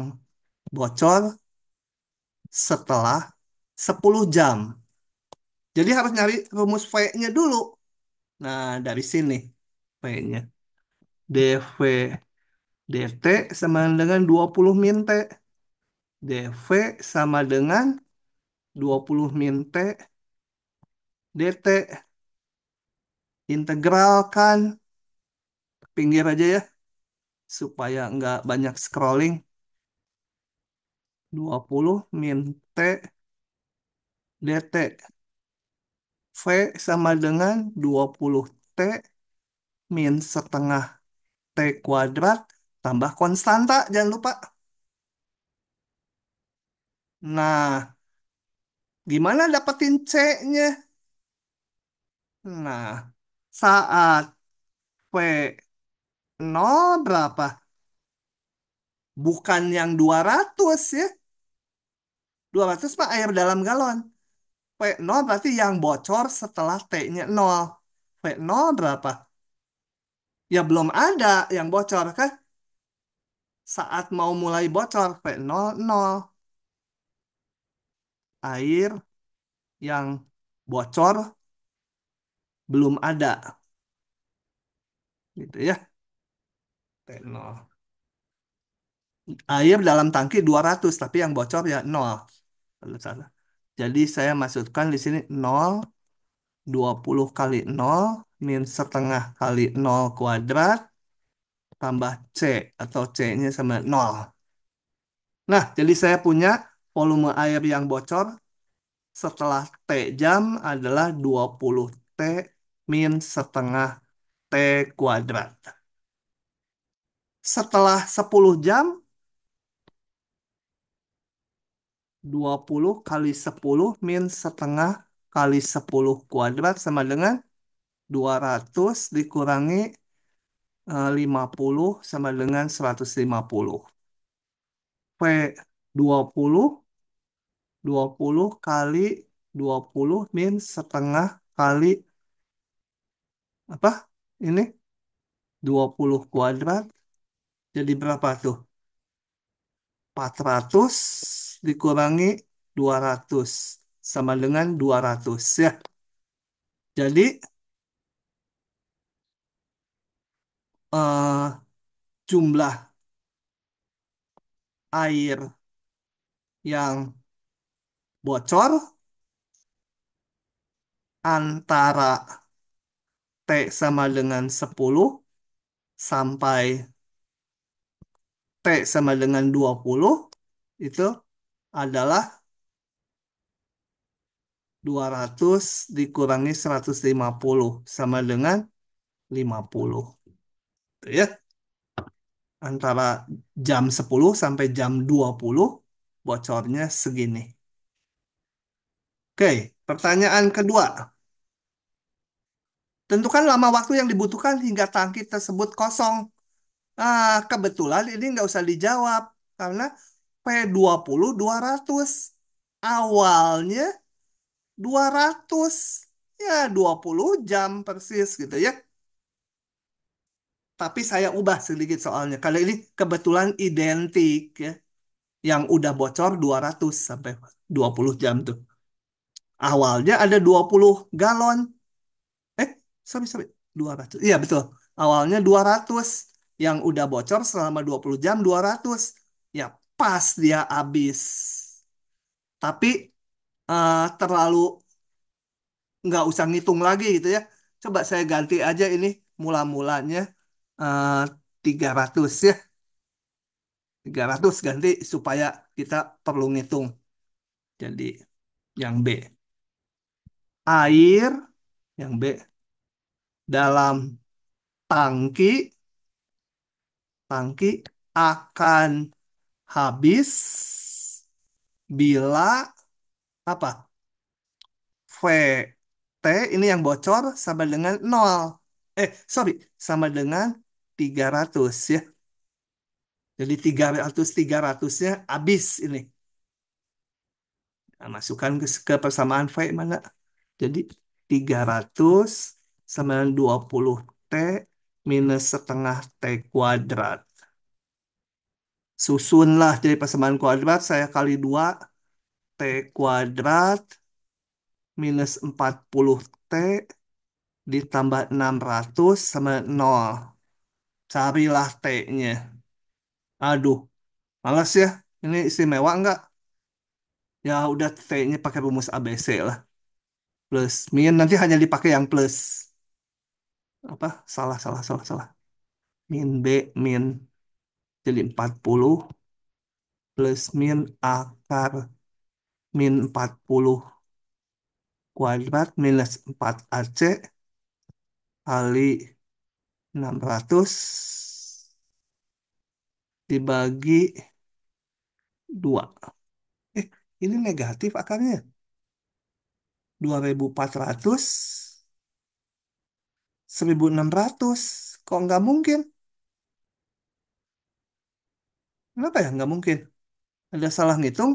bocor setelah 10 jam. Jadi harus nyari rumus V-nya dulu. Nah, dari sini V-nya. dV dt sama dengan 20 min T. dV sama dengan 20 min T dt. Integralkan pinggir aja ya, supaya nggak banyak scrolling. 20 min T dt. V sama dengan 20 T min setengah T kuadrat tambah konstanta, jangan lupa. Nah, gimana dapetin C-nya? Nah, saat V 0 berapa? Bukan yang 200 ya. 200 mah air dalam galon. V 0 berarti yang bocor setelah T-nya 0. V 0 berapa? Ya belum ada yang bocor kan? Saat mau mulai bocor, V 0, 0. Air yang bocor belum ada. Gitu ya. T 0. Air dalam tangki 200, tapi yang bocor ya 0. Kalau salah. Jadi saya masukkan di sini 0, 20 kali 0, min setengah kali 0 kuadrat, tambah C, atau C-nya sama 0. Nah, jadi saya punya volume air yang bocor setelah T jam adalah 20 T min setengah T kuadrat. Setelah 10 jam, 20 kali 10 min setengah kali 10 kuadrat sama dengan 200 dikurangi 50 sama dengan 150. P 20, 20 kali 20 min setengah kali apa? Ini 20 kuadrat jadi berapa tuh? 400 dikurangi 200 sama dengan 200 ya. Jadi eh, jumlah air yang bocor antara T sama dengan 10 sampai T sama dengan 20 itu adalah 200 dikurangi 150 sama dengan 50. Tuh ya, antara jam 10 sampai jam 20 bocornya segini. Oke, pertanyaan kedua. Tentukan lama waktu yang dibutuhkan hingga tangki tersebut kosong. Kebetulan ini nggak usah dijawab karena P20 200. Awalnya 200. Ya, 20 jam persis gitu ya. Tapi saya ubah sedikit soalnya. Kali ini kebetulan identik ya. Yang udah bocor 200 sampai 20 jam tuh. Awalnya ada 20 galon. Eh, sorry. 200. Iya, betul. Awalnya 200. Yang udah bocor selama 20 jam 200. Ya, pas dia habis. Tapi terlalu nggak usah ngitung lagi gitu ya. Coba saya ganti aja ini mula-mulanya eh 300 ya. 300 ganti supaya kita perlu ngitung. Jadi yang B. Air yang B dalam tangki tangki akan habis bila apa? VT ini yang bocor sama dengan nol. Sorry, sama dengan 300 ya. Jadi 300-300-nya habis ini. Nah, masukkan ke persamaan V mana? Jadi 300 sama dengan 20T minus setengah T kuadrat. Susunlah jadi persamaan kuadrat, saya kali 2 T kuadrat minus 40T ditambah 600 sama 0. Carilah T-nya. Aduh, males ya. Ini istimewa enggak? Ya udah T-nya pakai rumus ABC lah. Plus, min nanti hanya dipakai yang plus. Apa? Salah. Min B, min jadi 40 plus min akar min 40 kuadrat minus 4AC kali 600 dibagi 2. Eh, ini negatif akarnya. 2400, 1600. Kok nggak mungkin? Kenapa ya nggak mungkin? Ada salah ngitung?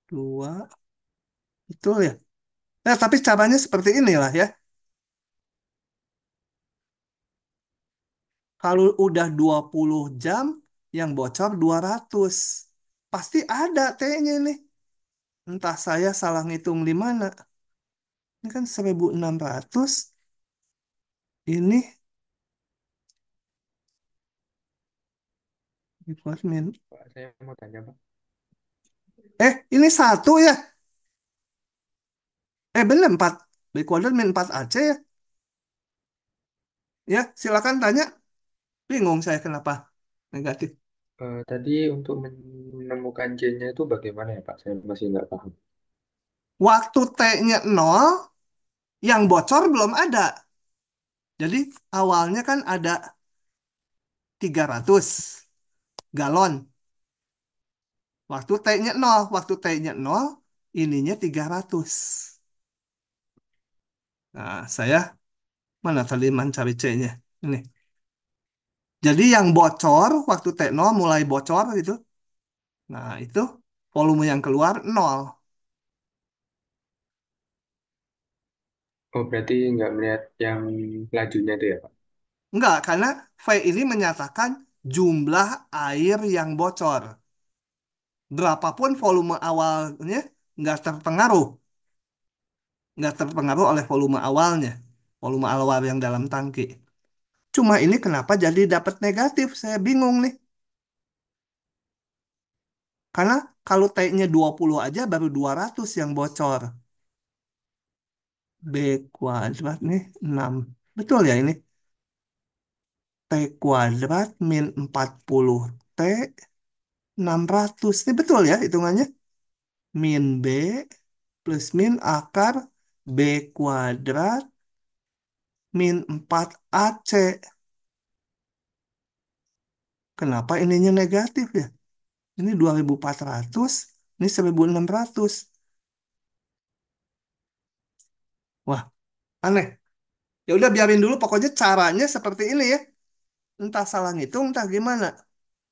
2, betul ya? Tapi caranya seperti inilah ya. Kalau udah 20 jam, yang bocor 200. Pasti ada T-nya nih. Entah saya salah ngitung di mana. Ini kan 1600. Ini equals min. Pak, saya mau tanya, Pak. Ini satu ya? Bener 4. B kuadrat min 4AC ya? Ya, silakan tanya. Bingung saya kenapa negatif. Tadi untuk menemukan J-nya itu bagaimana ya, Pak? Saya masih nggak paham. Waktu T-nya 0, yang bocor belum ada. Jadi awalnya kan ada 300 galon. Waktu T-nya 0, ininya 300. Nah, saya mana tadi mencari C-nya? Ini. Jadi yang bocor waktu T0 mulai bocor gitu. Nah, itu volume yang keluar 0. Oh, berarti nggak melihat yang lajunya itu ya, Pak? Enggak, karena V ini menyatakan jumlah air yang bocor. Berapapun volume awalnya nggak terpengaruh. Nggak terpengaruh oleh volume awalnya. Volume awal yang dalam tangki. Cuma ini kenapa jadi dapat negatif? Saya bingung nih. Karena kalau T-nya 20 aja baru 200 yang bocor. B kuadrat nih 6. Betul ya ini? T kuadrat min 40T 600. Ini betul ya hitungannya? Min B plus min akar B kuadrat min 4 AC. Kenapa ininya negatif ya? Ini 2400, ini 1600. Wah, aneh. Ya udah biarin dulu, pokoknya caranya seperti ini ya. Entah salah ngitung, entah gimana.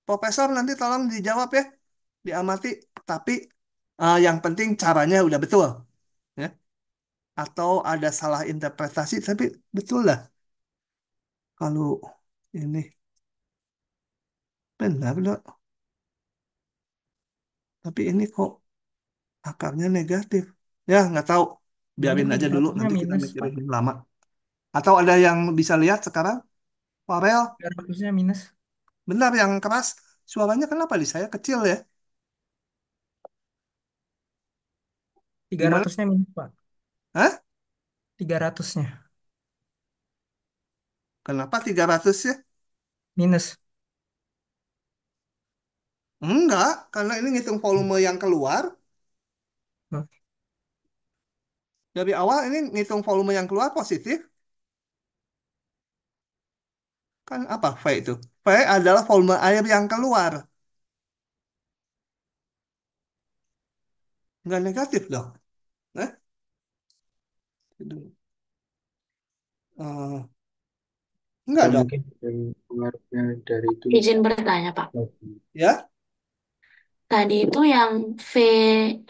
Profesor nanti tolong dijawab ya, diamati. Tapi yang penting caranya udah betul, ya. Atau ada salah interpretasi, tapi betul lah. Kalau ini benar dok, tapi ini kok akarnya negatif. Ya nggak tahu, Ini biarin aja dulu. 300-nya Nanti kita minus, Pak. mikirin lama. Atau ada yang bisa lihat sekarang, Farel? 300-nya minus. Benar yang keras. Suaranya kenapa di saya kecil ya? Tiga Gimana? ratusnya minus, Pak. Hah? 300-nya Kenapa 300 ya? minus. Enggak, karena ini ngitung volume yang keluar. Oh, Dari awal ini ngitung volume yang keluar positif. Kan apa V itu? V adalah volume air yang keluar. Enggak negatif dong. Eh? Eh, enggak Atau dong. mungkin yang pengaruhnya dari itu Izin bertanya, Pak. lagi. Ya, Tadi itu yang V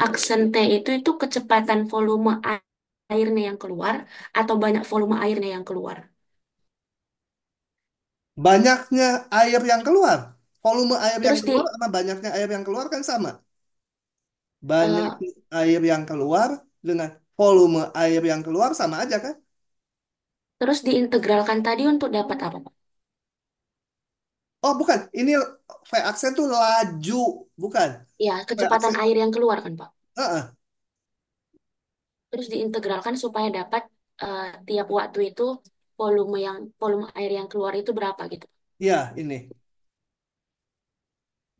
aksen T itu kecepatan volume airnya yang keluar atau banyak volume airnya yang keluar? banyaknya air yang keluar. Volume air yang Terus di keluar sama banyaknya air yang keluar kan sama. Banyak eh, air yang keluar dengan volume air yang keluar sama aja kan? terus diintegralkan tadi untuk dapat apa, Pak? Oh, bukan. Ini V aksen tuh laju, bukan. Ya, V kecepatan aksen. air yang keluar kan, Pak? Heeh. Terus diintegralkan supaya dapat tiap waktu itu volume air yang keluar itu berapa gitu. Ya, ini.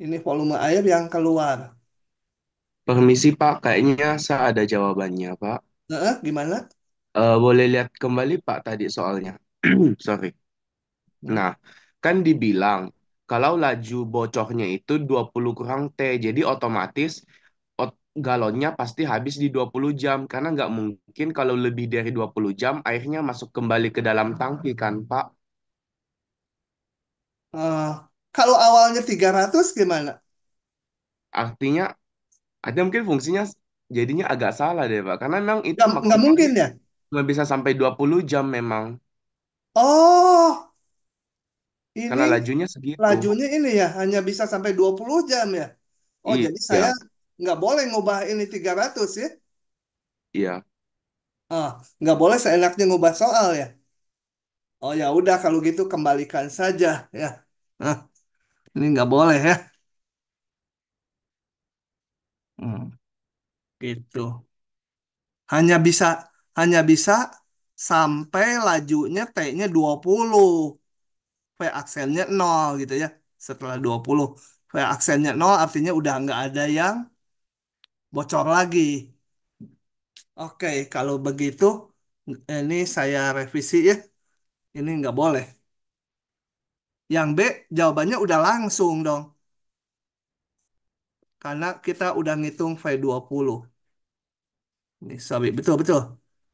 Ini volume air yang keluar. Permisi Pak, kayaknya saya ada jawabannya Pak. Heeh, gimana? Boleh lihat kembali Pak tadi soalnya. Sorry. Hmm. Nah, kan dibilang kalau laju bocornya itu 20 kurang T, jadi otomatis galonnya pasti habis di 20 jam. Karena nggak mungkin kalau lebih dari 20 jam airnya masuk kembali ke dalam tangki kan Pak. Eh, kalau awalnya 300 gimana? Artinya ada mungkin fungsinya jadinya agak salah deh Pak. Karena memang itu Nggak maksimalnya mungkin ya? nggak bisa sampai 20 jam memang. Oh, ini Karena lajunya segitu. lajunya ini ya, hanya bisa sampai 20 jam ya. Oh, jadi saya Iya, nggak boleh ngubah ini 300 ya. iya. Ah, nggak boleh seenaknya ngubah soal ya. Oh ya udah kalau gitu kembalikan saja ya. Nah, ini nggak boleh ya. Hmm, gitu. Hanya bisa hanya bisa sampai lajunya T-nya 20. V aksennya 0 gitu ya. Setelah 20 V aksennya 0 artinya udah nggak ada yang bocor lagi. Oke, kalau begitu ini saya revisi ya. Ini nggak boleh. Yang B jawabannya udah langsung dong. Karena kita udah ngitung V20. Ini sorry, betul-betul.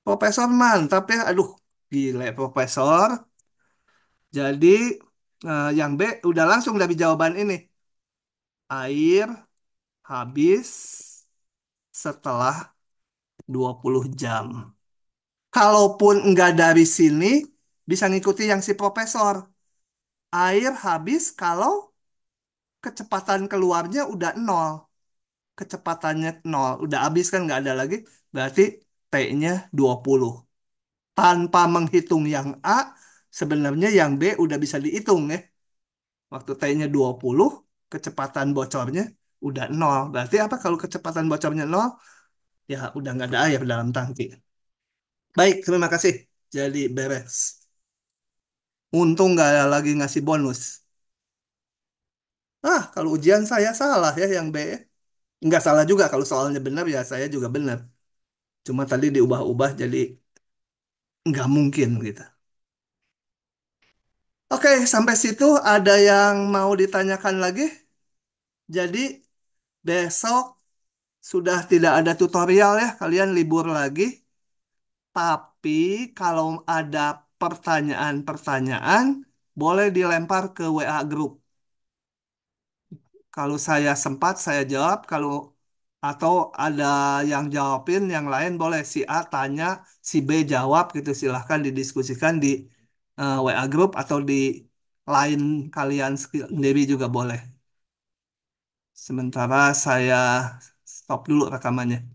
Profesor mantap ya. Aduh, gile Profesor. Jadi yang B udah langsung dari jawaban ini. Air habis setelah 20 jam. Kalaupun nggak dari sini, bisa ngikuti yang si profesor. Air habis kalau kecepatan keluarnya udah nol. Kecepatannya nol. Udah habis kan nggak ada lagi. Berarti T-nya 20. Tanpa menghitung yang A, sebenarnya yang B udah bisa dihitung ya. Waktu T-nya 20, kecepatan bocornya udah nol. Berarti apa kalau kecepatan bocornya nol? Ya udah nggak ada air dalam tangki. Baik, terima kasih. Jadi beres. Untung nggak lagi ngasih bonus. Kalau ujian saya salah ya yang B. Nggak salah juga kalau soalnya benar ya saya juga benar. Cuma tadi diubah-ubah jadi nggak mungkin gitu. Oke, sampai situ ada yang mau ditanyakan lagi? Jadi besok sudah tidak ada tutorial ya, kalian libur lagi. Tapi kalau ada pertanyaan-pertanyaan, boleh dilempar ke WA grup. Kalau saya sempat, saya jawab. Kalau atau ada yang jawabin, yang lain boleh si A tanya, si B jawab gitu. Silahkan didiskusikan di WA grup atau di line kalian sendiri juga boleh. Sementara saya stop dulu rekamannya.